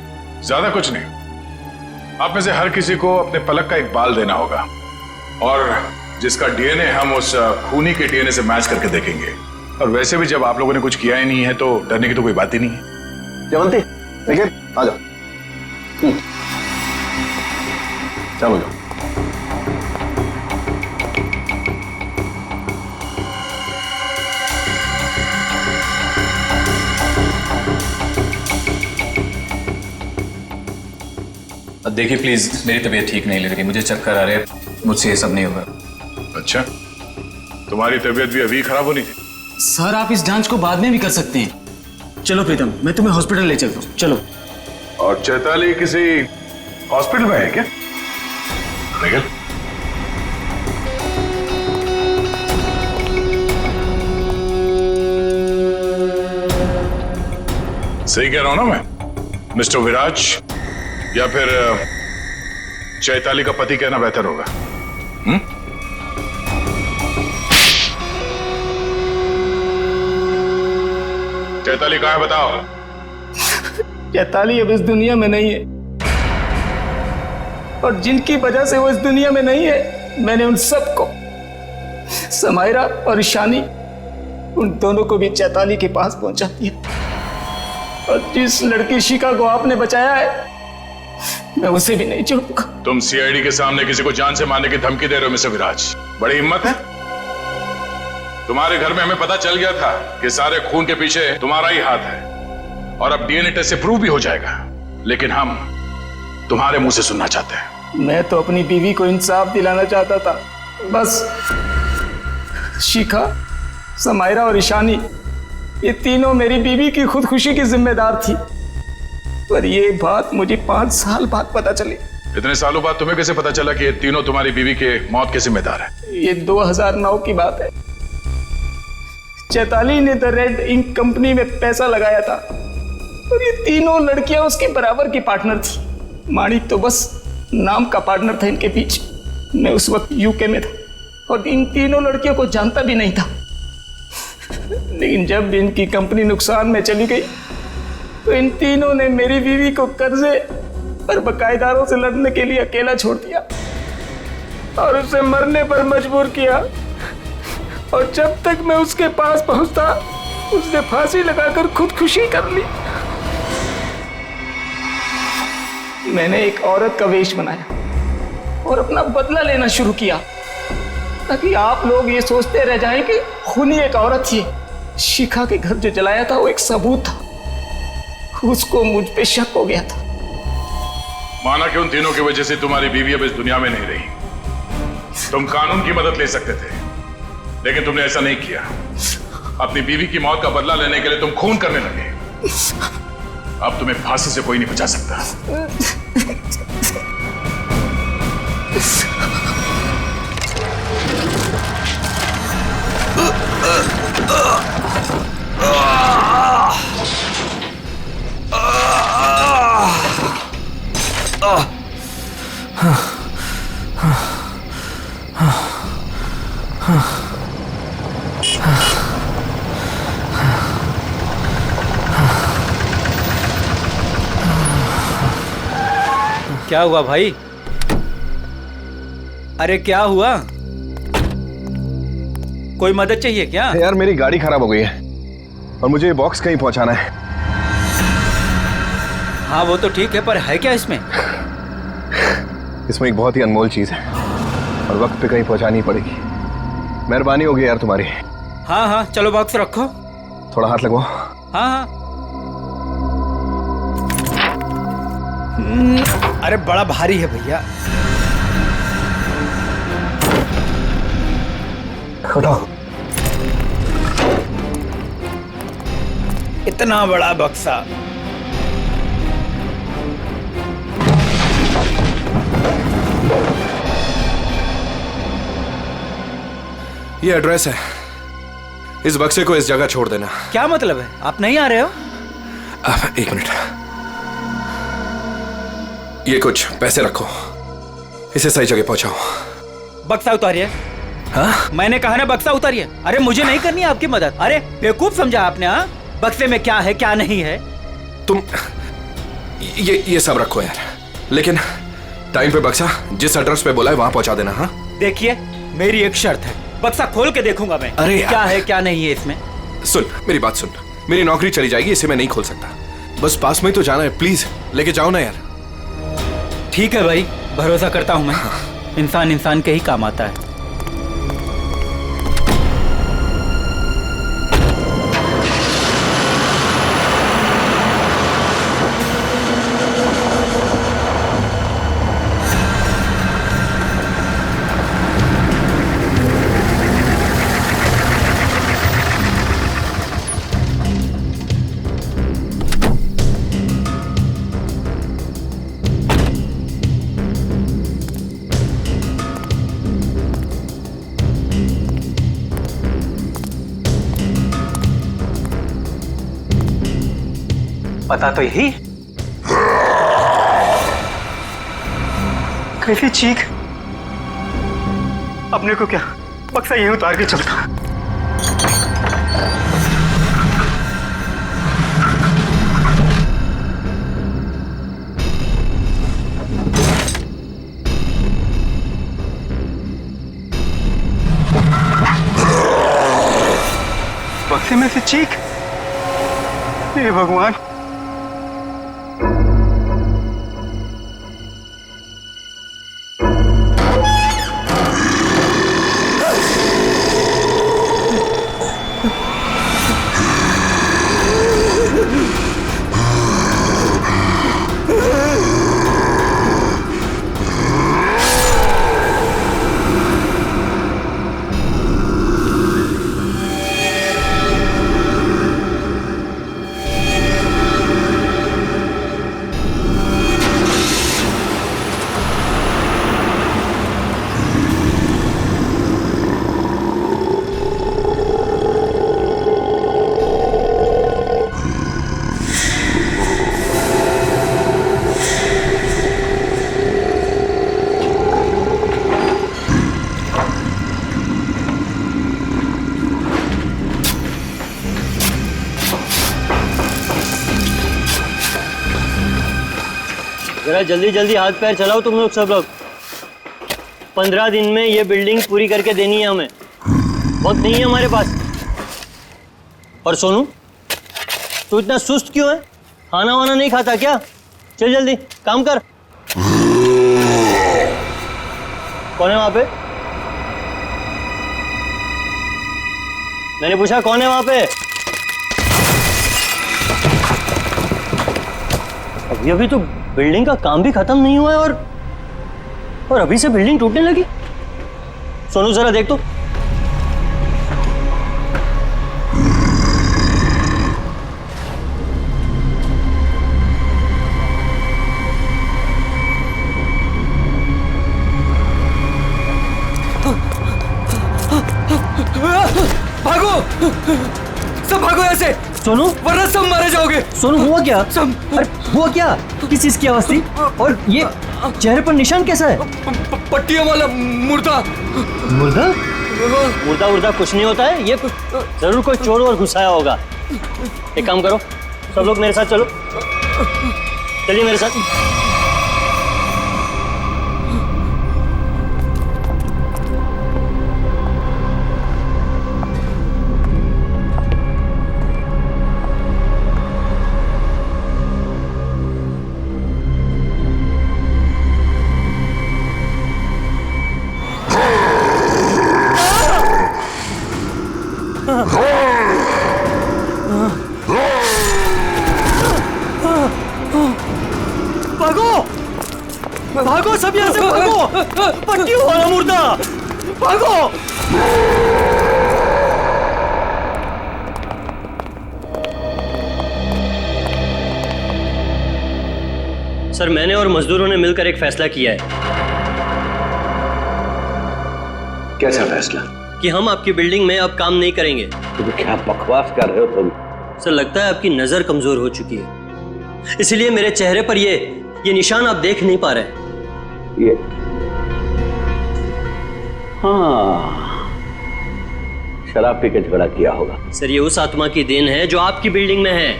ज्यादा कुछ नहीं, आप में से हर किसी को अपने पलक का एक बाल देना होगा, और जिसका डीएनए हम उस खूनी के डीएनए से मैच करके देखेंगे। और वैसे भी जब आप लोगों ने कुछ किया ही नहीं है तो डरने की तो कोई बात ही नहीं है। जयवंती देखिए, आ जाओ। चलो जाओ। देखिए प्लीज, मेरी तबीयत ठीक नहीं लग रही, मुझे चक्कर आ रहे हैं, मुझसे ये सब नहीं होगा। अच्छा, तुम्हारी तबीयत भी अभी खराब होनी थी? सर आप इस जांच को बाद में भी कर सकते हैं। चलो प्रीतम, मैं तुम्हें हॉस्पिटल ले चलता हूँ, चलो। और चैताली किसी हॉस्पिटल में है क्या? निकल। सही कह रहा हूं ना मैं? मिस्टर विराज या फिर चैताली का पति कहना बेहतर होगा। चैताली कहाँ है बताओ। चैताली अब इस दुनिया में नहीं है, और जिनकी वजह से वो इस दुनिया में नहीं है, मैंने उन सबको, समायरा और ईशानी, उन दोनों को भी चैताली के पास पहुंचा दिया। और जिस लड़की शिखा को आपने बचाया है, मैं उसे भी नहीं छोड़ूंगा। तुम सीआईडी के सामने किसी को जान से मारने की धमकी दे रहे हो मिस्टर विराज, बड़ी हिम्मत है। तुम्हारे घर में हमें पता चल गया था कि सारे खून के पीछे तुम्हारा ही हाथ है, और अब डीएनए टेस्ट से प्रूव भी हो जाएगा, लेकिन हम तुम्हारे मुंह से सुनना चाहते हैं। मैं तो अपनी बीवी को इंसाफ दिलाना चाहता था, बस शिखा, समायरा और ईशानी, ये तीनों मेरी बीवी की खुदकुशी की जिम्मेदार थी। पर ये बात मुझे 5 साल बाद पता चली। इतने सालों बाद तुम्हें कैसे पता चला कि ये तीनों तुम्हारी बीवी के मौत के जिम्मेदार है? ये 2009 की बात है। चैताली ने द रेड इंक कंपनी में पैसा लगाया था, और ये तीनों लड़कियां उसके बराबर की पार्टनर थी। माणिक तो बस नाम का पार्टनर था इनके पीछे। मैं उस वक्त यूके में था और इन तीनों लड़कियों को जानता भी नहीं था। लेकिन जब इनकी कंपनी नुकसान में चली गई, तो इन तीनों ने मेरी बीवी को कर्जे और बकायेदारों से लड़ने के लिए अकेला छोड़ दिया और उसे मरने पर मजबूर किया। और जब तक मैं उसके पास पहुंचता, उसने फांसी लगाकर खुदकुशी कर ली। मैंने एक औरत का वेश बनाया और अपना बदला लेना शुरू किया, ताकि आप लोग ये सोचते रह जाएं कि खूनी एक औरत थी। शिखा के घर जो जलाया था वो एक सबूत था, उसको मुझ पे शक हो गया था। माना कि उन तीनों की वजह से तुम्हारी बीवी अब इस दुनिया में नहीं रही। तुम कानून की मदद ले सकते थे, लेकिन तुमने ऐसा नहीं किया। अपनी बीवी की मौत का बदला लेने के लिए तुम खून करने लगे। अब तुम्हें फांसी से कोई नहीं बचा सकता। क्या हुआ भाई? अरे क्या हुआ? कोई मदद चाहिए क्या? यार मेरी गाड़ी खराब हो गई है और मुझे ये बॉक्स कहीं पहुंचाना है। हाँ वो तो ठीक है, पर है क्या इसमें? इसमें एक बहुत ही अनमोल चीज है और वक्त पे कहीं पहुंचानी पड़ेगी। मेहरबानी होगी यार तुम्हारी। हाँ हाँ चलो बॉक्स रखो। थोड़ा हाथ लगवाओ। हाँ हाँ। अरे बड़ा भारी है भैया। उठाओ। इतना बड़ा बक्सा। ये एड्रेस है, इस बक्से को इस जगह छोड़ देना। क्या मतलब है? आप नहीं आ रहे हो? एक मिनट, ये कुछ पैसे रखो, इसे सही जगह पहुंचाओ। बक्सा उतारिए। हाँ? मैंने कहा ना बक्सा उतारिए। अरे मुझे नहीं करनी है आपकी मदद। अरे बेवकूफ समझा आपने? हाँ, बक्से में क्या है क्या नहीं है? तुम ये सब रखो यार, लेकिन टाइम पे बक्सा जिस एड्रेस पे बोला है वहां पहुंचा देना। हाँ देखिए मेरी एक शर्त है, बक्सा खोल के देखूंगा मैं। अरे क्या है क्या नहीं है इसमें। सुन मेरी बात सुन, मेरी नौकरी चली जाएगी, इसे मैं नहीं खोल सकता। बस पास में ही तो जाना है, प्लीज लेके जाओ ना यार। ठीक है भाई, भरोसा करता हूं मैं। इंसान इंसान के ही काम आता है। पता तो यही। कैसी चीख। अपने को क्या बक्सा यहीं उतार के चलता। बक्से में से चीख। हे भगवान। जरा जल्दी जल्दी हाथ पैर चलाओ तुम लोग सब लोग। 15 दिन में ये बिल्डिंग पूरी करके देनी है हमें, वक्त नहीं है हमारे पास। और सोनू, तू इतना सुस्त क्यों है? खाना वाना नहीं खाता क्या? चल जल्दी काम कर। कौन है वहां पे? मैंने पूछा कौन है वहां पे? अभी तो बिल्डिंग का काम भी खत्म नहीं हुआ है और अभी से बिल्डिंग टूटने लगी। सोनू जरा देख तो। भागो, सब भागो ऐसे। सोनू, वरना सब मारे जाओगे। सोनू हुआ क्या? अरे हुआ क्या? किस चीज की आवाज थी? और ये चेहरे पर निशान कैसा है? पट्टियों वाला मुर्दा। मुर्दा? मुर्दा उर्दा कुछ नहीं होता है, ये जरूर कोई चोर और घुसाया होगा। एक काम करो, सब लोग मेरे साथ चलो, चलिए मेरे साथ। भागो भागो, सब यहाँ से भागो। पट्टियों वाला मुर्दा, भागो। सर, मैंने और मजदूरों ने मिलकर एक फैसला किया है। कैसा फैसला? कि हम आपकी बिल्डिंग में अब काम नहीं करेंगे। तुम क्या बकवास कर रहे हो तुम? सर, लगता है आपकी नजर कमजोर हो चुकी है, इसलिए मेरे चेहरे पर ये निशान आप देख नहीं पा रहे। ये हाँ, शराब पी के झगड़ा किया होगा। सर, ये उस आत्मा की देन है जो आपकी बिल्डिंग में है।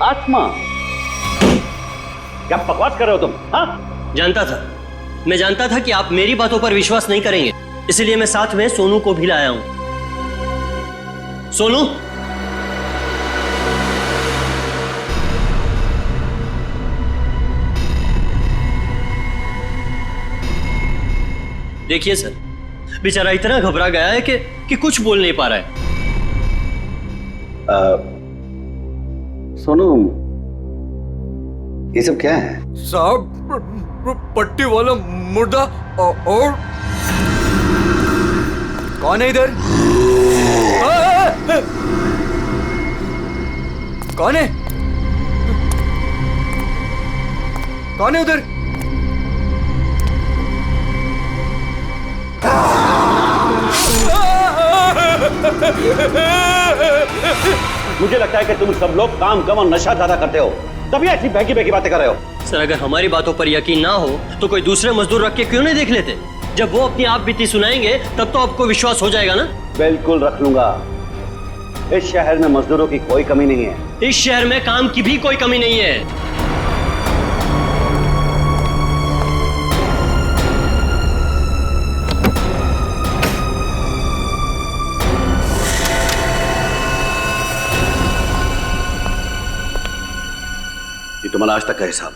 आत्मा? क्या बकवास कर रहे हो तुम? हाँ? जानता था, मैं जानता था कि आप मेरी बातों पर विश्वास नहीं करेंगे, इसलिए मैं साथ में सोनू को भी लाया हूं। सोनू, देखिए सर, बेचारा इतना घबरा गया है कि कुछ बोल नहीं पा रहा है। सोनू, ये सब क्या है? साहब, पट्टी वाला मुर्दा और कौन है इधर? कौन है? कौन है उधर? मुझे लगता है कि तुम सब लोग काम कम और नशा ज्यादा करते हो, तभी ऐसी बहकी बहकी बातें कर रहे हो। सर, अगर हमारी बातों पर यकीन ना हो तो कोई दूसरे मजदूर रख के क्यों नहीं देख लेते? जब वो अपनी आप बीती सुनाएंगे तब तो आपको विश्वास हो जाएगा ना। बिल्कुल रख लूंगा। इस शहर में मजदूरों की कोई कमी नहीं है। इस शहर में काम की भी कोई कमी नहीं है। ये तुम्हारा आज तक का हिसाब।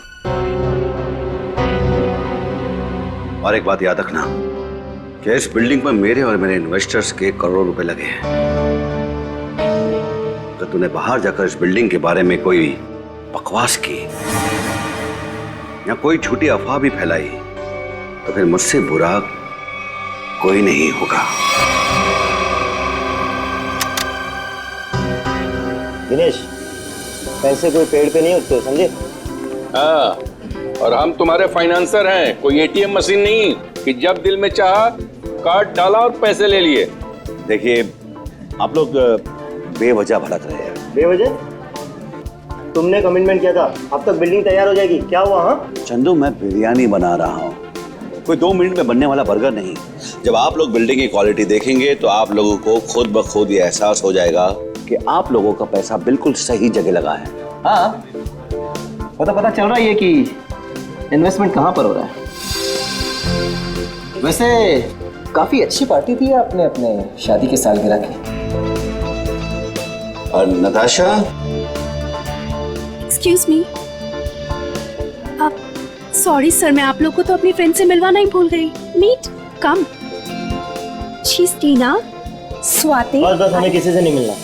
और एक बात याद रखना कि इस बिल्डिंग पर मेरे और मेरे इन्वेस्टर्स के करोड़ों रुपए लगे हैं। तो तूने बाहर जाकर इस बिल्डिंग के बारे में कोई बकवास की या कोई झूठी अफवाह भी फैलाई तो फिर मुझसे बुरा कोई नहीं होगा। दिनेश, पैसे कोई पेड़ पे नहीं उगते, समझे? हाँ, और हम तुम्हारे फाइनेंसर हैं, कोई एटीएम मशीन नहीं कि जब दिल में चाहा कार्ड डाला और पैसे ले लिए। देखिए, आप लोग बेवजह भड़क रहे हैं। बेवजह? तुमने कमिटमेंट किया था, अब तक बिल्डिंग तैयार हो जाएगी, क्या हुआ? हाँ चंदू, मैं बिरयानी बना रहा हूँ, कोई 2 मिनट में बनने वाला बर्गर नहीं। जब आप लोग बिल्डिंग की क्वालिटी देखेंगे तो आप लोगों को खुद ब खुद ये एहसास हो जाएगा कि आप लोगों का पैसा बिल्कुल सही जगह लगा है। हाँ, पता चल रहा है कि इन्वेस्टमेंट कहाँ पर हो रहा है। वैसे काफी अच्छी पार्टी थी आपने अपने शादी के सालगिरह की। और नताशा, एक्सक्यूज मी, आप सॉरी सर, मैं आप लोग को तो अपनी फ्रेंड से मिलवाना ही भूल गई। Meet come. She is Tina, Swati. बस हमें किसी से नहीं मिलना।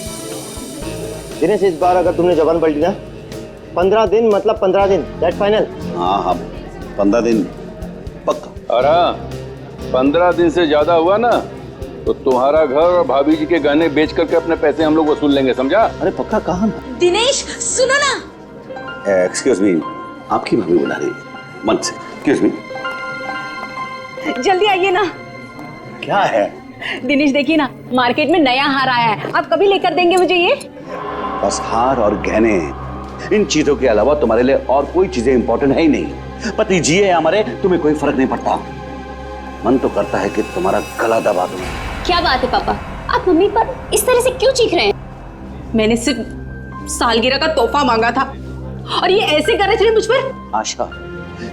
दिनेश, इस बार अगर तुमने जबान पलटी ना, 15 दिन मतलब 15 दिन, दैट फाइनल। हाँ, 15 दिन पक्का। और हाँ, 15 दिन से ज्यादा हुआ ना तो तुम्हारा घर और भाभी जी के गहने बेच करके अपने पैसे हम लोग वसूल लेंगे, समझा? अरे पक्का कहाँ? दिनेश सुनो ना। एक्सक्यूज मी, आपकी भाभी बुला रही है मन से। एक्सक्यूज मी, जल्दी आइए ना। क्या है? दिनेश देखिए ना, मार्केट में नया हार आया है, आप कभी लेकर देंगे मुझे ये? बस हार और गहने, इन चीजों के अलावा तुम्हारे लिए और कोई चीजें इंपॉर्टेंट है ही नहीं। पति जी है हमारे, तुम्हें कोई फर्क नहीं पड़ता। मन तो करता है कि तुम्हारा गला दबा दूं। क्या बात है पापा, आप मम्मी पर इस तरह से क्यों चीख रहे हैं? मैंने सिर्फ सालगिरह का तोहफा मांगा था और ये ऐसे कर रहे मुझ पर। आशा,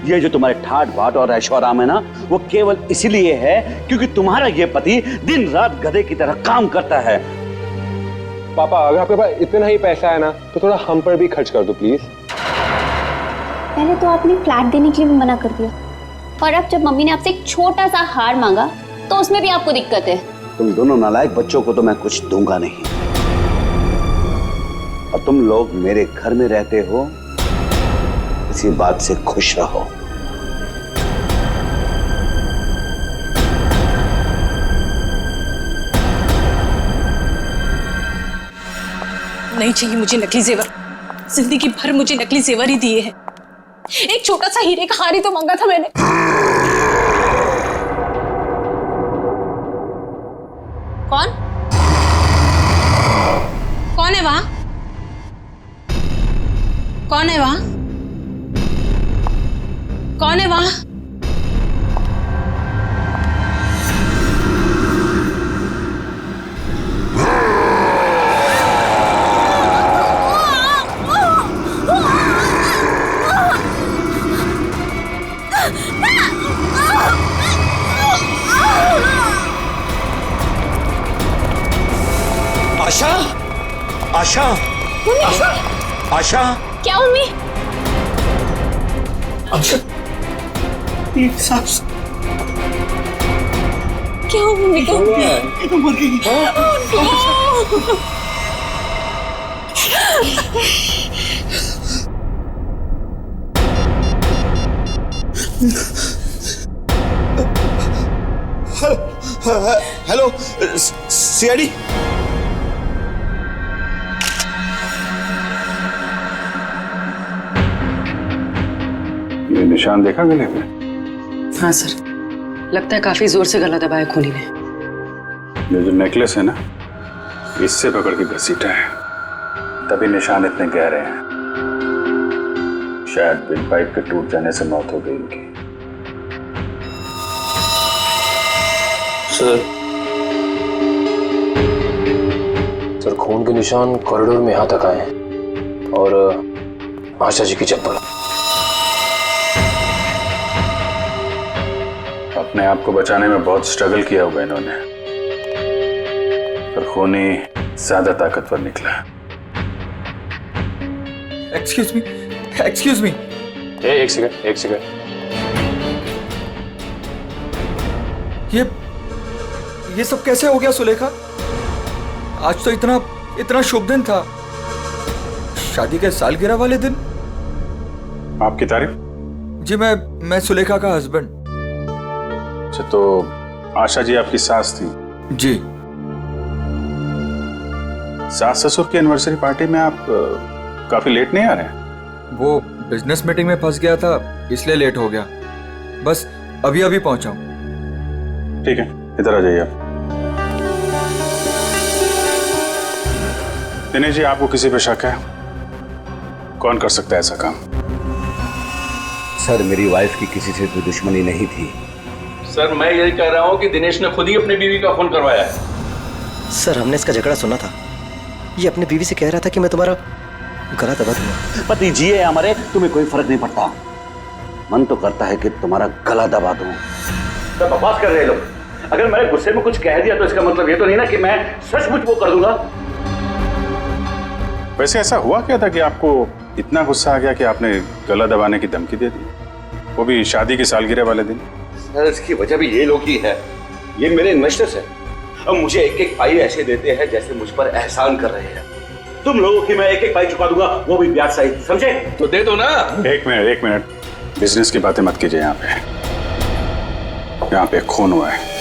ये जो तुम्हारे ठाट बाट और ऐशोआराम है ना, वो केवल इसीलिए है क्योंकि तुम्हारा ये पति दिन रात गधे की तरह काम करता है। पापा, अगर आपके पास इतना ही पैसा है ना तो थोड़ा हम पर भी खर्च कर दो प्लीज। पहले तो आपने फ्लैट देने के लिए भी मना कर दिया और अब जब मम्मी ने आपसे एक छोटा सा हार मांगा तो उसमें भी आपको दिक्कत है। तुम दोनों नालायक बच्चों को तो मैं कुछ दूंगा नहीं, और तुम लोग मेरे घर में रहते हो, इसी बात से खुश रहो। नहीं चाहिए मुझे नकली जेवर, जिंदगी भर मुझे नकली जेवर ही दिए हैं। एक छोटा सा हीरे का हार ही तो मांगा था मैंने। कौन कौन है वहां? कौन है वहां? कौन है वहां? आशा, आशा, आशा, आशा, क्या मम्मी? आशा, एक सांस। क्या हुआ मम्मी को? मर गई। Hello, CID. ये निशान देखा गले में? हाँ सर, लगता है काफी जोर से गला दबाया खूनी ने। ये जो नेकलेस है ना, इससे पकड़ के घसीटा है, तभी निशान इतने गहरे हैं। शायद विंड पाइप के टूट जाने से मौत हो गई इनकी। सर, खून के निशान कॉरिडोर में यहां तक आए हैं और आशा जी की चप्पल। अपने आप को बचाने में बहुत स्ट्रगल किया होगा इन्होंने, पर खूनी ज्यादा ताकतवर निकला। Excuse me, excuse me. एक सेकंड। ये सब कैसे हो गया सुलेखा? आज तो इतना शुभ दिन था, शादी के सालगिरह वाले दिन। आपकी तारीफ? जी मैं सुलेखा का हस्बैंड। अच्छा, तो आशा जी आपकी सास थी? जी। सास ससुर की एनिवर्सरी पार्टी में आप काफी लेट नहीं आ रहे हैं? वो बिजनेस मीटिंग में फंस गया था, इसलिए लेट हो गया। बस अभी पहुंचा हूं। ठीक है, इधर आ जाइए आप। दिनेश जी, आपको किसी पे शक है? कौन कर सकता है ऐसा काम? सर, मेरी वाइफ की किसी से कोई दुश्मनी नहीं थी। सर, मैं यही कह रहा हूँ कि दिनेश ने खुद ही अपनी बीवी का फोन करवाया है। सर, हमने इसका झगड़ा सुना था। ये अपनी बीवी से कह रहा था कि मैं तुम्हारा गला दबा दूंगा। पति जिए या मरे तुम्हें कोई फर्क नहीं पड़ता। मन तो करता है कि तुम्हारा गला दबा दूं। सब बकवास कर रहे लोग। अगर मैंने गुस्से में कुछ कह दिया तो इसका मतलब ये तो नहीं ना कि मैं सचमुच वो कर दूंगा। वैसे ऐसा हुआ क्या था कि आपको इतना गुस्सा आ गया कि आपने गला दबाने की धमकी दे दी, वो भी शादी की सालगिरह वाले दिन? सर, इसकी वजह भी ये लोग ही है। ये मेरे इन्वेस्टर्स हैं। अब मुझे एक पाई ऐसे देते हैं जैसे मुझ पर एहसान कर रहे हैं। तुम लोगों की मैं एक पाई चुका दूंगा, वो भी ब्याज सहित, समझे? तो दे दो ना। एक मिनट, बिजनेस की बातें मत कीजिए। यहाँ पे खून हुआ है।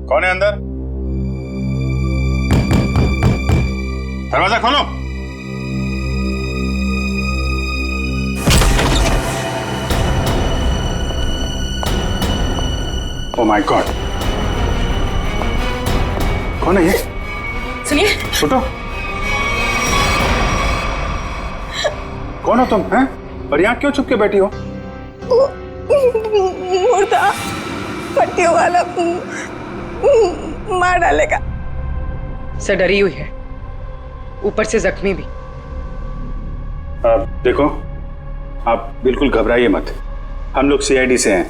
कौन है अंदर? दरवाजा खोलो। ओह माय गॉड, कौन है ये? सुनिए। छोटो, कौन हो तुम हैं? और यहाँ क्यों चुप के बैठी हो? मुर्दा पट्टियों वाला मार डालेगा। सर, डरी हुई है, ऊपर से जख्मी भी। देखो, आप बिल्कुल घबराइए मत। हम लोग सीआईडी से हैं।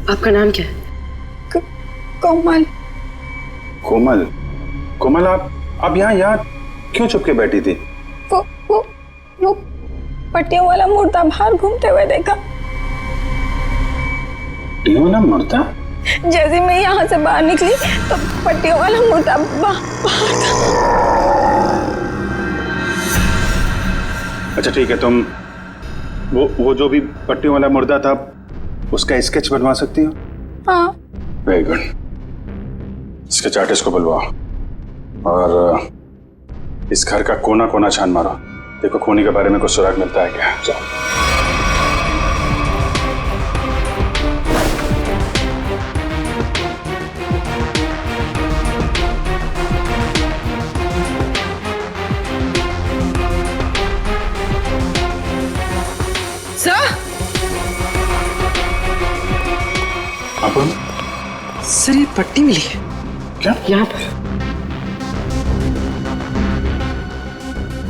आपका नाम क्या है? कोमल। कोमल, आप यहाँ क्यों चुप के बैठी थी? वो पट्टियों वाला मुर्दा बाहर घूमते हुए देखा। पट्टियों वाला मुर्दा? जैसे मैं यहाँ से बाहर निकली तो पट्टियों वाला मुर्दा बाहर था। अच्छा ठीक है, तुम वो जो भी पट्टियों वाला मुर्दा था उसका स्केच बनवा सकती हो? हाँ। Very good. स्केच आर्टिस्ट को बुलवाओ और इस घर का कोना कोना छान मारो। देखो खूनी के बारे में कुछ सुराग मिलता है क्या? जाओ। सर, ये पट्टी मिली है। क्या? यहाँ पर।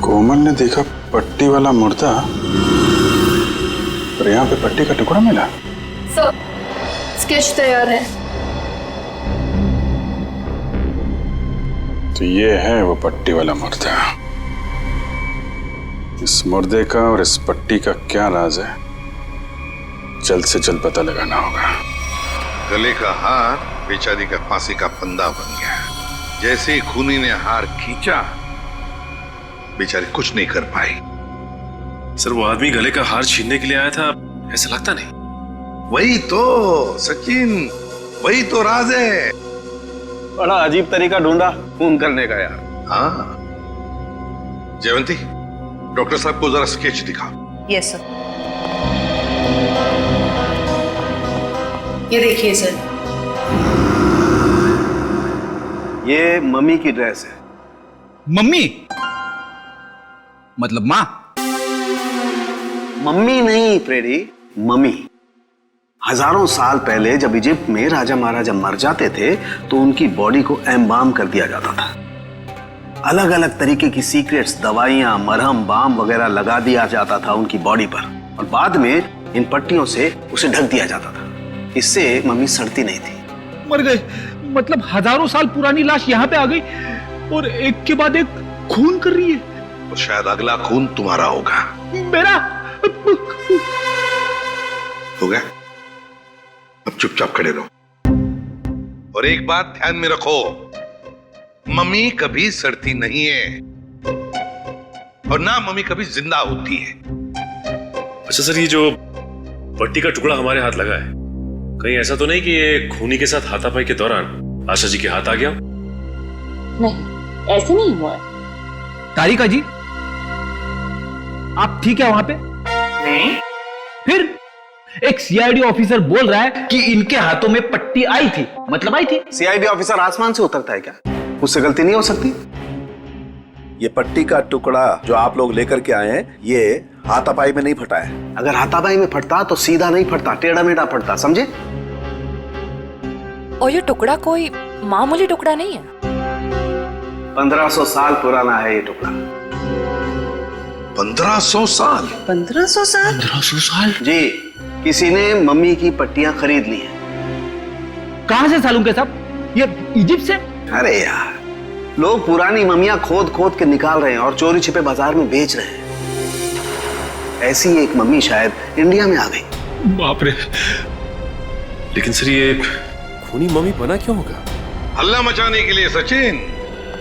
कोमल ने देखा पट्टी वाला मुर्दा और यहाँ पे पट्टी का टुकड़ा मिला। सर, स्केच तैयार है। तो ये है वो पट्टी वाला मुर्दा। इस मुर्दे का और इस पट्टी का क्या राज है, जल्द से जल्द पता लगाना होगा। गले का हार बेचारी का फांसी का फंदा बन गया। जैसे ही खूनी ने हार खींचा, बेचारी कुछ नहीं कर पाई। सर, वो आदमी गले का हार छीनने के लिए आया था, ऐसा लगता नहीं? वही तो सचिन, वही तो राज है। बड़ा अजीब तरीका ढूंढा खून करने का यार। हाँ, जयवंती, डॉक्टर साहब को जरा स्केच दिखा। Yes sir. ये देखिए सर, ये मम्मी की ड्रेस है। मम्मी मतलब माँ? मम्मी नहीं फ्रेडी, मम्मी। हजारों साल पहले जब इजिप्ट में राजा महाराजा मर जाते थे तो उनकी बॉडी को एम्बाम कर दिया जाता था। अलग अलग तरीके की सीक्रेट्स, दवाइयां, मरहम, बाम वगैरह लगा दिया जाता था उनकी बॉडी पर और बाद में इन पट्टियों से उसे ढक दिया जाता था। इससे मम्मी सड़ती नहीं थी। मर गए मतलब हजारों साल पुरानी लाश यहाँ पे आ गई और एक के बाद एक खून कर रही है। और शायद अगला खून तुम्हारा होगा। मेरा हो गया, अब चुपचाप खड़े रहो। और एक बात ध्यान में रखो, मम्मी कभी सड़ती नहीं है और ना मम्मी कभी जिंदा होती है। अच्छा सर, ये जो पट्टी का टुकड़ा हमारे हाथ लगा है, कहीं ऐसा तो नहीं कि ये खूनी के साथ हाथापाई के दौरान आशा जी के हाथ आ गया? नहीं, ऐसे नहीं हुआ है। तारिका जी, आप ठीक है वहां पे? नहीं। फिर एक सीआईडी ऑफिसर बोल रहा है कि इनके हाथों में पट्टी आई थी, मतलब आई थी। सीआईडी ऑफिसर आसमान से उतरता है क्या? उससे गलती नहीं हो सकती। ये पट्टी का टुकड़ा जो आप लोग लेकर के आए हैं, ये हाथापाई में नहीं फटा है। अगर हाथापाई में फटता तो सीधा नहीं फटता, टेढ़ा मेढ़ा फटता, समझे? और ये टुकड़ा कोई मामूली टुकड़ा नहीं है। 1500 साल पुराना है ये टुकड़ा। 1500 साल? 1500 साल? 1500 साल? जी, किसी ने मम्मी की पट्टियां खरीद ली हैं। कहां से सालूं के साहब? ये इजिप्ट से? अरे यार, लोग पुरानी मम्मियां खोद खोद के निकाल रहे हैं और चोरी छिपे बाजार में बेच रहे हैं। ऐसी एक मम्मी शायद इंडिया में आ गई। बाप रे। लेकिन सर, ये खूनी मम्मी बना क्यों होगा? हल्ला मचाने के लिए सचिन,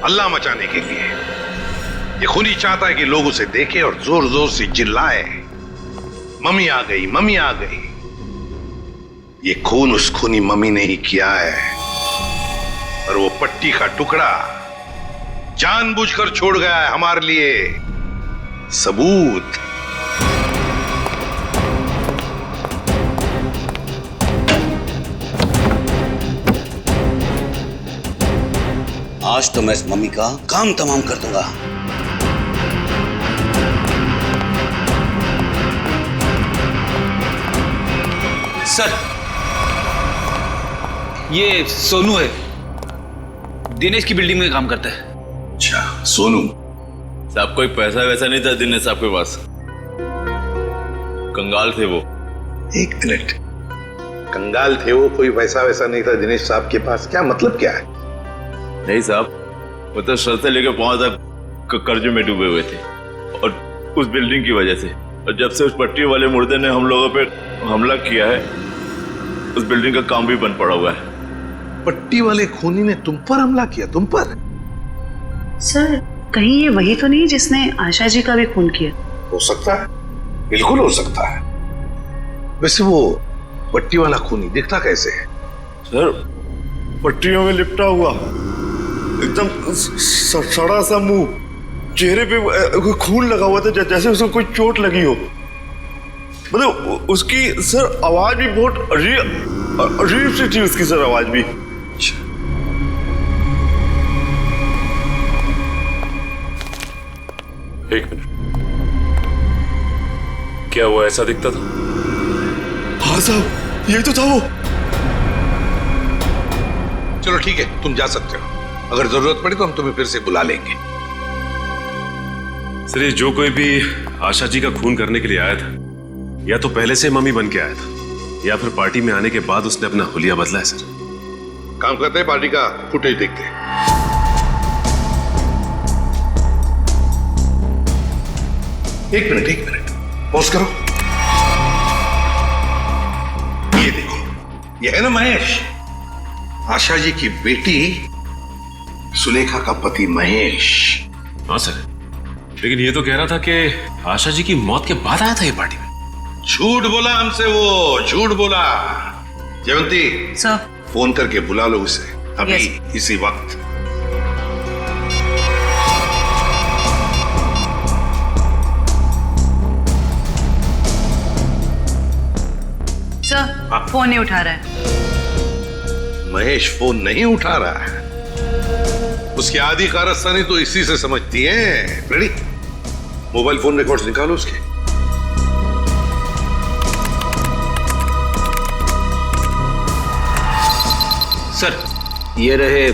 हल्ला मचाने के लिए। ये खूनी चाहता है कि लोग उसे देखें और जोर जोर से चिल्लाए, मम्मी आ गई, मम्मी आ गई। ये खून उस खूनी मम्मी ने ही किया है और वो पट्टी का टुकड़ा जानबूझकर छोड़ गया है हमारे लिए सबूत। आज तो मैं इस मम्मी का काम तमाम कर दूंगा। सर, ये सोनू है, दिनेश की बिल्डिंग में काम करता है। अच्छा, सोनू साहब, कोई पैसा वैसा नहीं था दिनेश साहब के पास, कंगाल थे वो। एक मिनट, कंगाल थे वो, कोई पैसा वैसा नहीं था दिनेश साहब के पास, क्या मतलब क्या है? नहीं साहब, वो तो सर से लेकर पांव तक कर्जे में डूबे हुए थे और उस बिल्डिंग की वजह से। और जब से उस पट्टी वाले मुर्दे ने हम लोगों पे हमला किया है, उस बिल्डिंग का काम भी बंद पड़ा हुआ है। पट्टी वाले खूनी ने तुम पर हमला किया? तुम पर? सर, कहीं ये वही तो नहीं जिसने आशा जी का भी खून किया? हो सकता है, बिल्कुल हो सकता है। वैसे वो पट्टी वाला खूनी दिखता कैसे है? सर, पट्टियों में लिपटा हुआ, एकदम सड़ा सा मुंह, चेहरे पे खून लगा हुआ था जैसे उसको कोई चोट लगी हो। मतलब उसकी सर आवाज भी बहुत अजीब सी थी, उसकी सर आवाज भी। एक मिनट, क्या वो ऐसा दिखता था? हाँ साहब, ये तो था वो। चलो ठीक है, तुम जा सकते हो। अगर जरूरत पड़ी तो हम तुम्हें फिर से बुला लेंगे। सर, ये जो कोई भी आशा जी का खून करने के लिए आया था, या तो पहले से मम्मी बन के आया था, या फिर पार्टी में आने के बाद उसने अपना हुलिया बदला है। सर, काम करते हैं, पार्टी का फुटेज देखते हैं। एक मिनट, पॉज करो। ये देखो, ये है ना महेश, आशा जी की बेटी सुलेखा का पति महेश। हाँ सर, लेकिन ये तो कह रहा था कि आशा जी की मौत के बाद आया था ये पार्टी में। झूठ बोला हमसे, वो झूठ बोला। जयवंती सर, फोन करके बुला लो उसे अभी, इसी वक्त। सर, फोन नहीं उठा रहा है। महेश फोन नहीं उठा रहा है, उसकी आधी कारस्तानी तो इसी से समझती है। रेडी, मोबाइल फोन रिकॉर्ड्स निकालो उसके। सर, ये रहे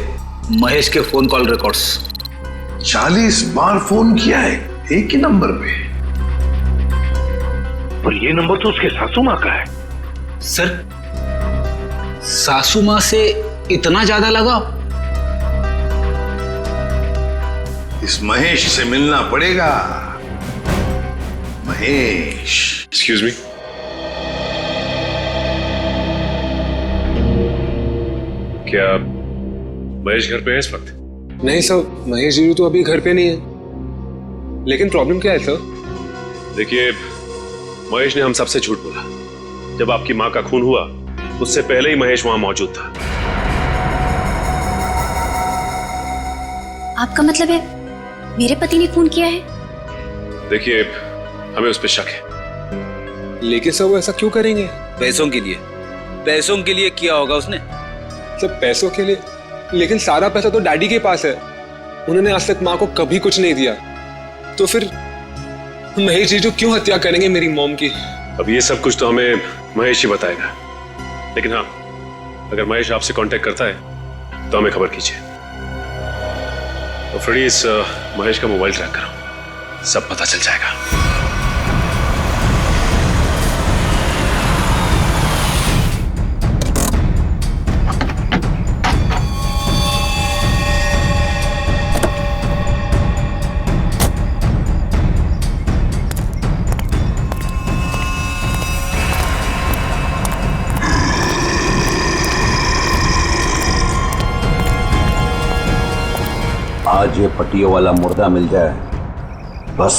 महेश के फोन कॉल रिकॉर्ड्स। 40 बार फोन किया है एक ही नंबर पे। पर ये नंबर तो उसके सासू माँ का है। सर, सासू माँ से इतना ज्यादा लगाव? इस महेश से मिलना पड़ेगा। महेश। Excuse me. क्या महेश घर पे है इस वक्त? नहीं सर, महेश जी तो अभी घर पे नहीं है। लेकिन प्रॉब्लम क्या है सर? देखिए, महेश ने हम सबसे झूठ बोला। जब आपकी मां का खून हुआ उससे पहले ही महेश वहां मौजूद था। आपका मतलब है मेरे पति ने खून किया है? देखिए, हमें उस पर शक है। लेकिन सर वो ऐसा क्यों करेंगे? पैसों के लिए। पैसों के लिए किया होगा उसने। सर पैसों के लिए? लेकिन सारा पैसा तो डैडी के पास है। उन्होंने आज तक माँ को कभी कुछ नहीं दिया। तो फिर महेश जी जो क्यों हत्या करेंगे मेरी मॉम की? अब ये सब कुछ तो हमें महेश ही बताएगा। लेकिन हाँ, अगर महेश आपसे कांटेक्ट करता है तो हमें खबर कीजिए। तो फ्रेडी, इस महेश का मोबाइल ट्रैक करो, सब पता चल जाएगा। आज ये पट्टियों वाला मुर्दा मिल जाए बस।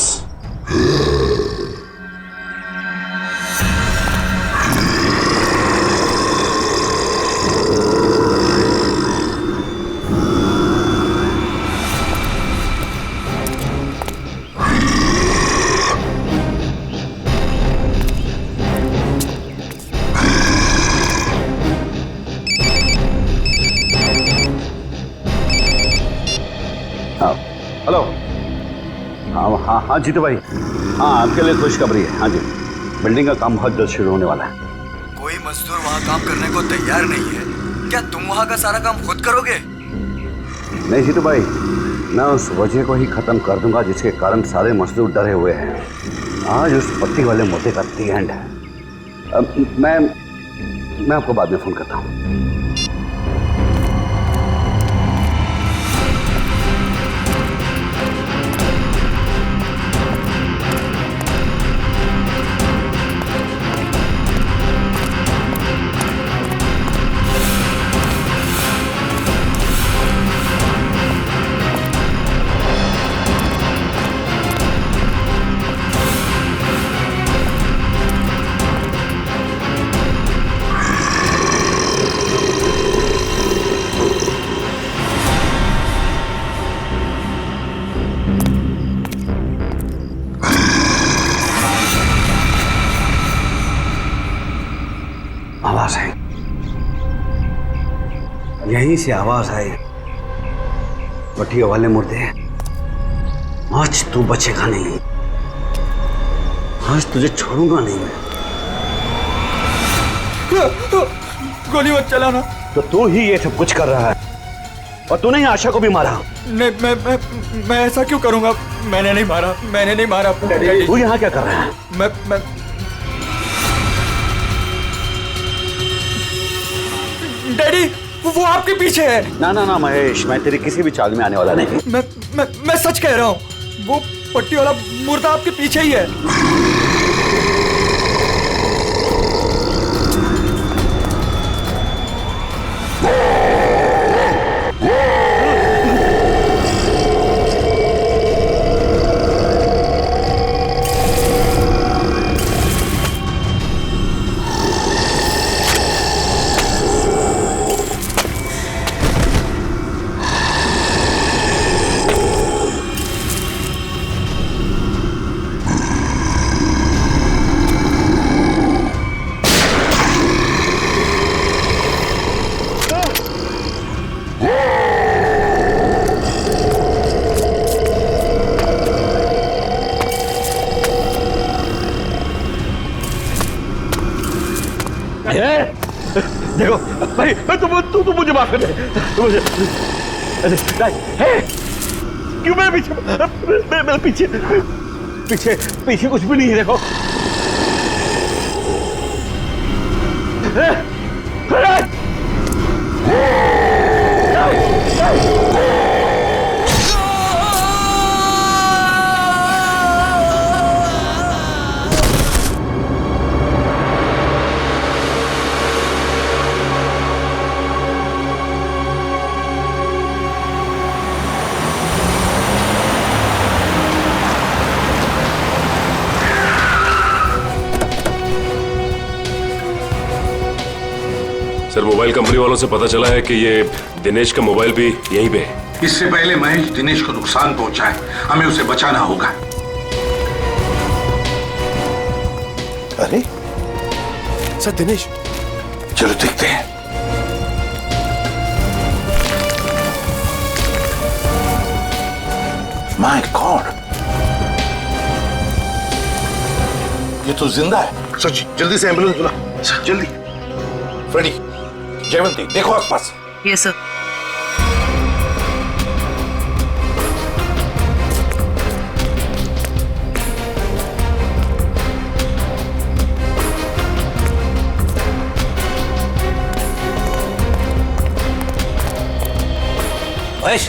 हेलो। हाँ जीतू भाई, हाँ आपके लिए खुशखबरी है। हाँ जी, बिल्डिंग का काम बहुत जल्द शुरू होने वाला है। कोई मजदूर वहाँ काम करने को तैयार नहीं है। क्या तुम वहाँ का सारा काम खुद करोगे? नहीं जीतू भाई, मैं उस वजह को ही खत्म कर दूंगा जिसके कारण सारे मजदूर डरे हुए हैं। आज उस पट्टी वाले मुद्दे का दी एंड है। मैं आपको बाद में फोन करता हूँ। आवाज आई, यहीं से आवाज आई। पट्टियों वाले मुर्दे, आज तू बचेगा नहीं। आज तुझे छोड़ूंगा नहीं मैं। गोली मत चलाना। तो तू ही ये सब कुछ कर रहा है और तूने ही आशा को भी मारा। नहीं, मैं ऐसा क्यों करूंगा? मैंने नहीं मारा। तू यहाँ क्या कर रहा है? मैं डैडी, वो आपके पीछे है। ना महेश, मैं तेरी किसी भी चाल में आने वाला नहीं। मैं सच कह रहा हूँ, वो पट्टी वाला मुर्दा आपके पीछे ही है। देखो भाई, तू मुझे माफ कर दे। क्यों मेरे पीछे? मेरे पीछे कुछ भी नहीं है। देखो सर मोबाइल कंपनी वालों से पता चला है कि ये दिनेश का मोबाइल भी यहीं पे है। इससे पहले महेश दिनेश को नुकसान पहुंचाए, हमें उसे बचाना होगा। अरे सर दिनेश, चलो देखते हैं। माय गॉड, ये तो जिंदा है। सच, जल्दी से एम्बुलेंस बुला, जल्दी। फ्रेडी, जयवंती, देखो आसपास। Yes sir. महेश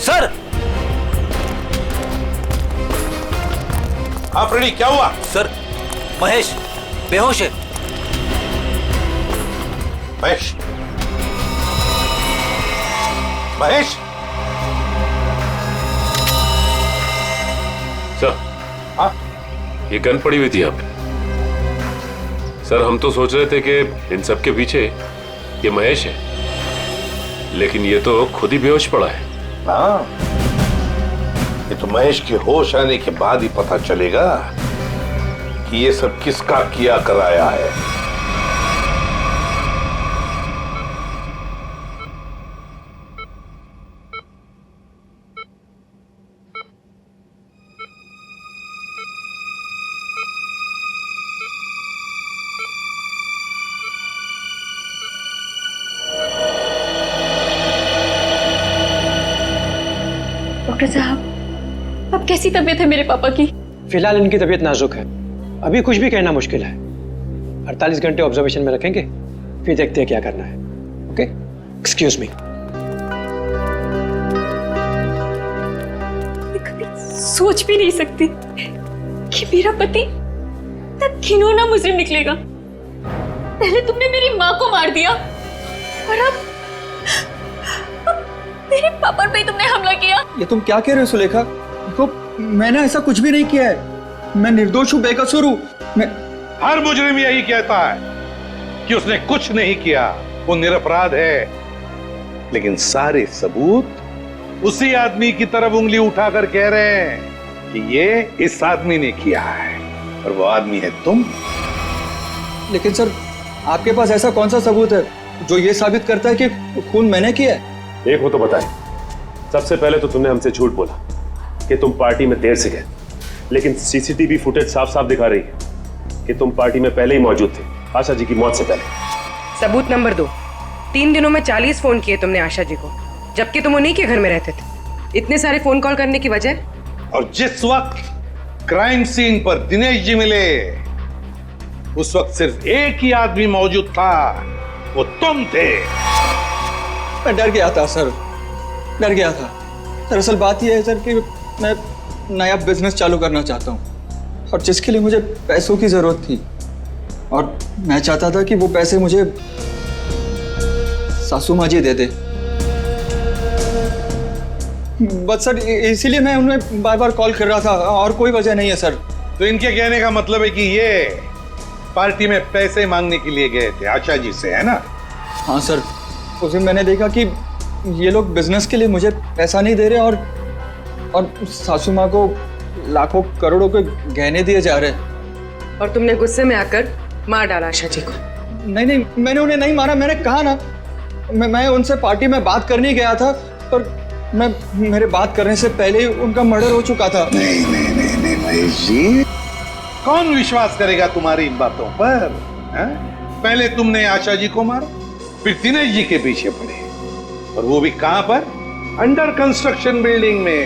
सर। हाँ फ्रेडी, क्या हुआ? सर महेश बेहोश है। महेश, महेश। सर हाँ, ये गन पड़ी हुई थी यहाँ पे। सर हम तो सोच रहे थे कि इन सब के पीछे ये महेश है, लेकिन ये तो खुद ही बेहोश पड़ा है। हाँ, ये तो महेश के होश आने के बाद ही पता चलेगा कि ये सब किसका किया कराया है। डॉक्टर साहब, अब कैसी तबीयत है मेरे पापा की? फिलहाल इनकी तबीयत नाजुक है, अभी कुछ भी कहना मुश्किल है। 48 घंटे ऑब्जर्वेशन में रखेंगे, फिर देखते हैं क्या करना है। Okay, excuse me. मैं कभी सोच भी नहीं सकती कि मेरा पति तब घिनौना मुजरिम निकलेगा। पहले तुमने मेरी माँ को मार दिया और अब मेरे पापा पे तुमने हमला किया। ये तुम क्या कह रहे हो सुलेखा? देखो, मैंने ऐसा कुछ भी नहीं किया है। मैं निर्दोष हूँ, बेकसूर हूँ। मैं हर मुजरिम यही कहता है कि उसने कुछ नहीं किया, वो निरपराध है। लेकिन सारे सबूत उसी आदमी की तरफ उंगली उठाकर कह रहे हैं कि ये इस आदमी ने किया है, और वो आदमी है तुम। लेकिन सर, आपके पास ऐसा कौन सा सबूत है जो ये साबित करता है कि खून मैंने किया है? एक हो तो बताए। सबसे पहले तो तुमने हमसे झूठ बोला कि तुम पार्टी में देर से गए, लेकिन सीसीटीवी फुटेज साफ साफ दिखा रही है कि तुम पार्टी में पहले ही मौजूद थे, आशा जी की मौत से पहले। सबूत नंबर 2, 3 दिनों में 40 फोन किए तुमने आशा जी को, जबकि तुम उन्हीं के घर में रहते थे। इतने सारे फोन कॉल करने की वजह? और जिस वक्त क्राइम सीन पर दिनेश जी मिले, उस वक्त सिर्फ एक ही आदमी मौजूद था, वो तुम थे। मैं डर गया था सर, डर गया था। दरअसल बात यह है सर कि मैं नया बिजनेस चालू करना चाहता हूँ, और जिसके लिए मुझे पैसों की जरूरत थी, और मैं चाहता था कि वो पैसे मुझे सासू माँ जी दे दे। बस सर, इसीलिए मैं उन्हें बार बार कॉल कर रहा था, और कोई वजह नहीं है सर। तो इनके कहने का मतलब है कि ये पार्टी में पैसे मांगने के लिए गए थे आशा जी से, है ना? हाँ सर, उस दिन मैंने देखा कि ये लोग बिजनेस के लिए मुझे पैसा नहीं दे रहे, और सासू माँ को लाखों करोड़ों के गहने दिए जा रहे हैं। और तुमने गुस्से में आकर मार डाला आशा जी को? नहीं नहीं, मैंने उन्हें नहीं मारा। मैंने कहा ना, मैं उनसे पार्टी में बात करने गया था, पर मेरे बात करने से पहले ही उनका मर्डर हो चुका था। नहीं नहीं नहीं नहीं महेश जी, कौन विश्वास करेगा तुम्हारी इन बातों पर? पहले तुमने आशा जी को मारा, फिर दिनेश जी के पीछे पड़े, और वो भी कहां पर? अंडर कंस्ट्रक्शन बिल्डिंग में।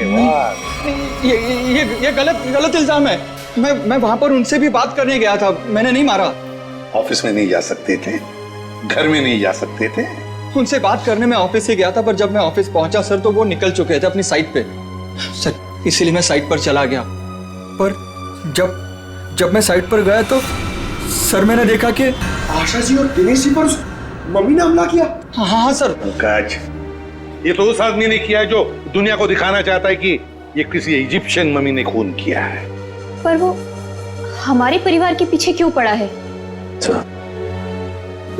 ये गलत इल्जाम है। मैं वहां पर उनसे भी बात करने गया था, मैंने नहीं मारा। ऑफिस में नहीं जा सकते थे, घर में नहीं जा सकते थे? उनसे बात करने में ऑफिस से गया था, पर जब मैं ऑफिस पहुंचा सर तो वो निकल चुके थे अपनी साइट पे। सर इसीलिए मैं साइट पर चला गया, पर जब मैं साइट पर गया तो सर मैंने देखा कि आशा जी और दिनेश जी पर मम्मी ने हमला किया। हाँ सर। पंकज, ये तो उस आदमी ने किया जो दुनिया को दिखाना चाहता है कि ये किसी इजिप्शियन मम्मी ने खून किया है। पर वो हमारे परिवार के पीछे क्यों पड़ा है? तो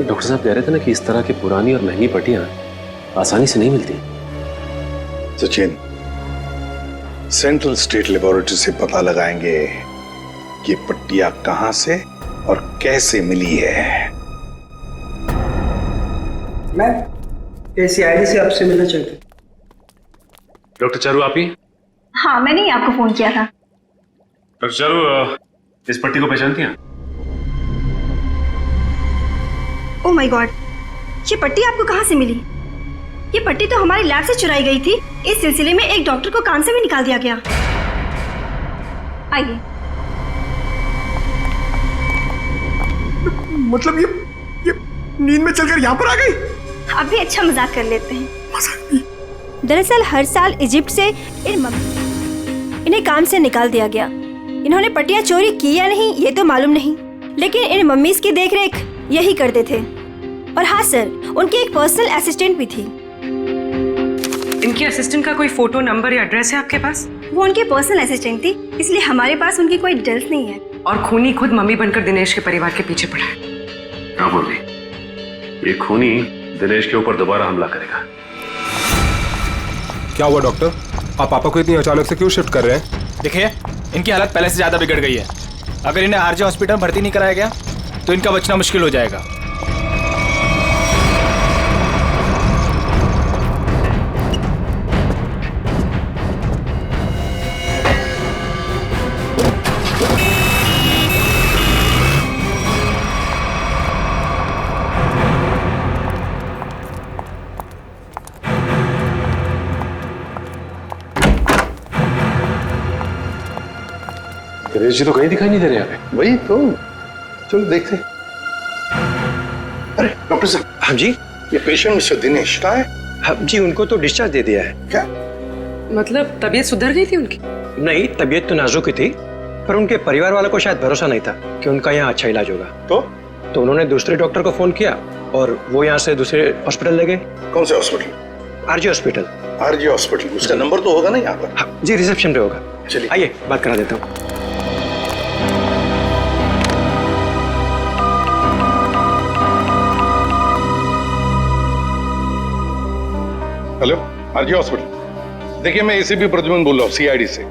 डॉक्टर साहब कह रहे थे ना कि इस तरह की पुरानी और महंगी पट्टियां आसानी से नहीं मिलती। सचिन, सेंट्रल स्टेट लेबोरेटरी से पता लगाएंगे कि पट्टियां कहां से और कैसे मिली है। मैं सीआईडी से आपसे मिलना चाहती हूँ। डॉक्टर चारू आप ही? हाँ, मैंने ही आपको फोन किया था। डॉक्टर चारू, इस पट्टी को पहचानती हैं? ओह माय गॉड, ये पट्टी आपको कहाँ से मिली? ये पट्टी तो हमारी लैब से चुराई गई थी। इस सिलसिले में एक डॉक्टर को कान से भी निकाल दिया गया। आइए। मतलब ये नींद में चलकर यहाँ पर आ गई? अब भी अच्छा मजाक कर लेते हैं। दरअसल हर साल इजिप्ट से इन्हें काम से निकाल दिया गया। इन्होंने पट्टियां चोरी की या नहीं ये तो मालूम नहीं, लेकिन इन मम्मीज की देखरेख यही करते थे। और हाँ सर, उनकी एक पर्सनल असिस्टेंट भी थी। इनकी असिस्टेंट का कोई फोटो, नंबर या एड्रेस है आपके पास? वो उनकी पर्सनल असिस्टेंट थी, इसलिए हमारे पास उनकी कोई डिटेल्स नहीं है। और खूनी खुद मम्मी बनकर दिनेश के परिवार के पीछे पड़ा है। क्या बोल रही? ये खूनी दिनेश के ऊपर दोबारा हमला करेगा। क्या हुआ डॉक्टर? आप पापा को इतनी अचानक से क्यों शिफ्ट कर रहे हैं? देखिए, इनकी हालत पहले से ज्यादा बिगड़ गई है। अगर इन्हें आरजे हॉस्पिटल में भर्ती नहीं कराया गया तो इनका बचना मुश्किल हो जाएगा। दिनेश जी तो कहीं दिखाई नहीं दे रहे यहाँ पे। वही तो, चलो देखते। अरे डॉक्टर साहब। हाँ जी। ये पेशेंट मिस्टर दिनेश का है? हाँ जी, उनको तो डिस्चार्ज दे दिया है। क्या मतलब तबीयत सुधर गई थी उनकी? नहीं, तबीयत तो नाजुक ही थी, पर उनके परिवार वालों को शायद भरोसा नहीं था कि उनका यहाँ अच्छा इलाज होगा। तो उन्होंने दूसरे डॉक्टर को फोन किया और वो यहाँ से दूसरे हॉस्पिटल ले गए। कौन से hospital? RJ hospital. RJ hospital, उसका नंबर तो होगा ना यहाँ पर? हाँ जी, रिसेप्शन पे होगा। चलिए आइए बात करा देता हूँ। Hello, RJ hospital. देखिए, मैं एसीपी प्रद्युमन बोल रहा हूँ, सीआईडी से।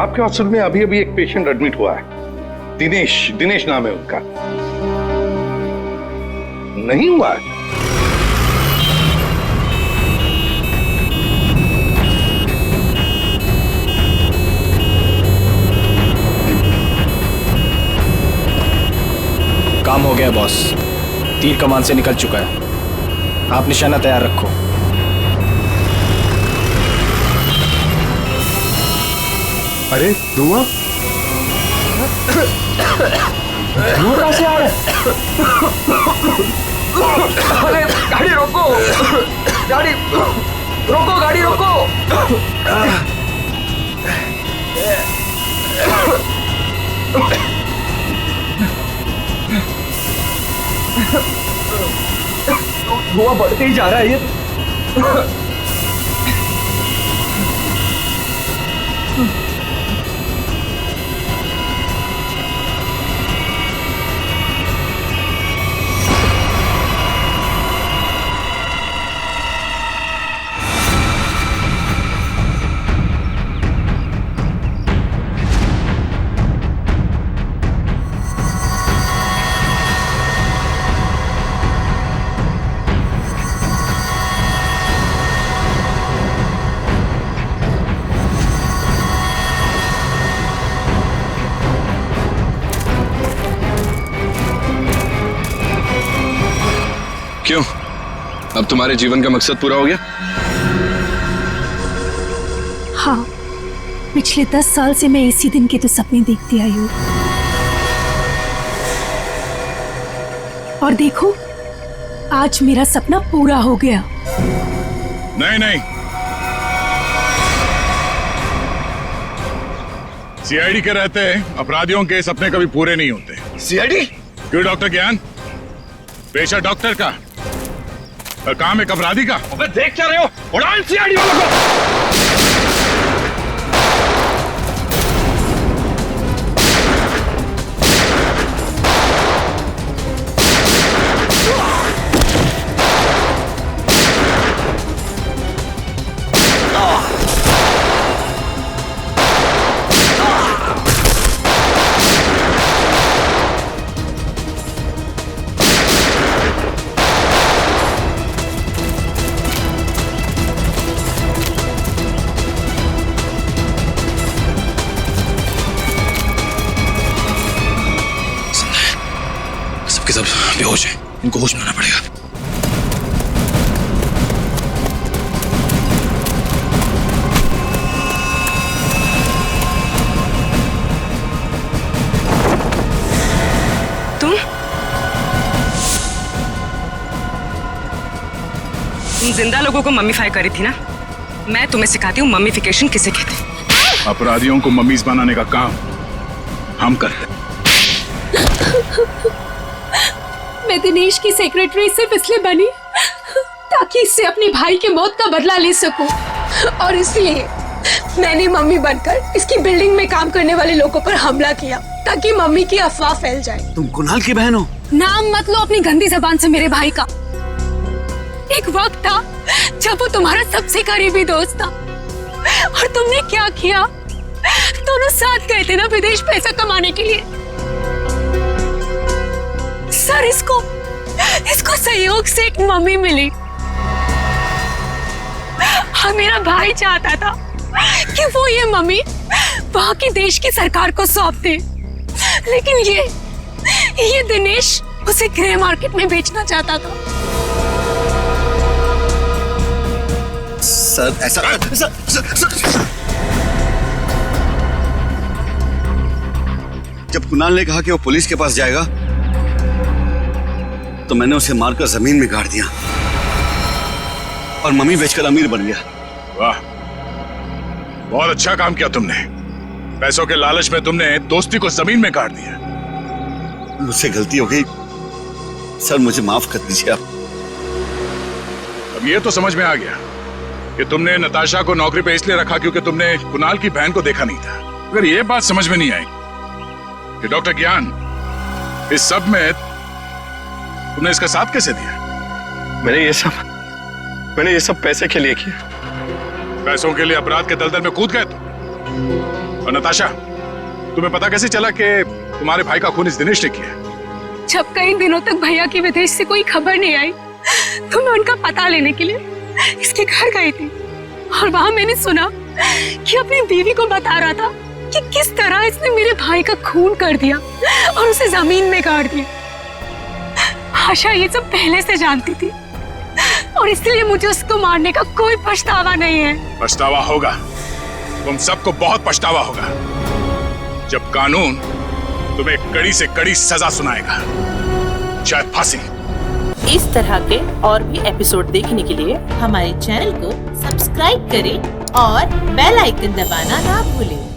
आपके हॉस्पिटल में अभी अभी एक पेशेंट एडमिट हुआ है। दिनेश नाम है उनका। नहीं हुआ है? काम हो गया बॉस, तीर कमान से निकल चुका है। आप निशाना तैयार रखो। अरे धुआं कहाँ से आ रहा है? अरे गाड़ी रोको, गाड़ी रोको, गाड़ी रोको। धुआं बढ़ते ही जा रहा है ये। क्यों, अब तुम्हारे जीवन का मकसद पूरा हो गया? हाँ, पिछले 10 साल से मैं इसी दिन के तो सपने देखती आई हूँ। और देखो आज मेरा सपना पूरा हो गया। नहीं नहीं, सीआईडी के रहते अपराधियों के सपने कभी पूरे नहीं होते। सीआईडी? क्यों डॉक्टर ज्ञान? पेशा डॉक्टर का और काम एक अपराधी का। अबे देख क्या रहे हो? उड़ान सीआईडी वालों को। सबके सब बेहोश हैं, इनको होश में लाना पड़ेगा। तुम जिंदा लोगों को मम्मीफाई करी थी ना? मैं तुम्हें सिखाती हूँ मम्मीफिकेशन किसे कहते हैं। अपराधियों को मम्मीज बनाने का काम हम करते हैं। मैं दिनेश की सेक्रेटरी सिर्फ इसलिए बनी ताकि इससे अपने भाई के मौत का बदला ले सकूं, और इसलिए मैंने मम्मी बनकर इसकी बिल्डिंग में काम करने वाले लोगों पर हमला किया ताकि मम्मी की अफवाह फैल जाए। तुम कुणाल की बहन हो? नाम मत लो अपनी गंदी जबान से मेरे भाई का। एक वक्त था जब वो तुम्हारा सबसे करीबी दोस्त था, और तुमने क्या किया? दोनों साथ गए थे ना विदेश पैसा कमाने के लिए। सर इसको सहयोग से एक मम्मी मिली, और मेरा भाई चाहता था कि वो ये मम्मी वहां की देश की सरकार को सौंप दे, लेकिन ये दिनेश उसे ग्रे मार्केट में बेचना चाहता था। सर ऐसा सर। जब कुणाल ने कहा कि वो पुलिस के पास जाएगा तो मैंने उसे मारकर जमीन में गाड़ दिया और मम्मी बेचकर अमीर बन गया। वाह, बहुत अच्छा काम किया तुमने। पैसों के लालच में तुमने दोस्ती को जमीन में गाड़ दिया। मुझसे गलती हो गई सर, मुझे माफ कर दीजिए आप। अब ये तो समझ में आ गया कि तुमने नताशा को नौकरी पे इसलिए रखा क्योंकि तुमने कुणाल की बहन को देखा नहीं था। अगर ये बात समझ में नहीं आई कि डॉक्टर ज्ञान इस सब में तुमने इसका साथ कैसे दिया? मैंने ये सब पैसे के लिए किया। पैसों के लिए अपराध के दलदल में कूद गए तुम। और नताशा, तुम्हें पता कैसे चला कि तुम्हारे भाई का खून इस दिनेश ने किया? जब कई दिनों तक भैया की विदेश से कोई खबर नहीं आई तो मैं उनका पता लेने के लिए इसके घर गई थी, और वहां मैंने सुना कि अपनी बीवी को बता रहा था कि किस तरह इसने मेरे भाई का खून कर दिया और उसे जमीन में गाड़ दिया। आशा ये सब पहले से जानती थी, और इसलिए मुझे उसको मारने का कोई पछतावा नहीं है। पछतावा होगा, तुम सबको बहुत पछतावा होगा जब कानून तुम्हें कड़ी से कड़ी सजा सुनाएगा, शायद फांसी। इस तरह के और भी एपिसोड देखने के लिए हमारे चैनल को सब्सक्राइब करें और बेल आइकन दबाना ना भूलें।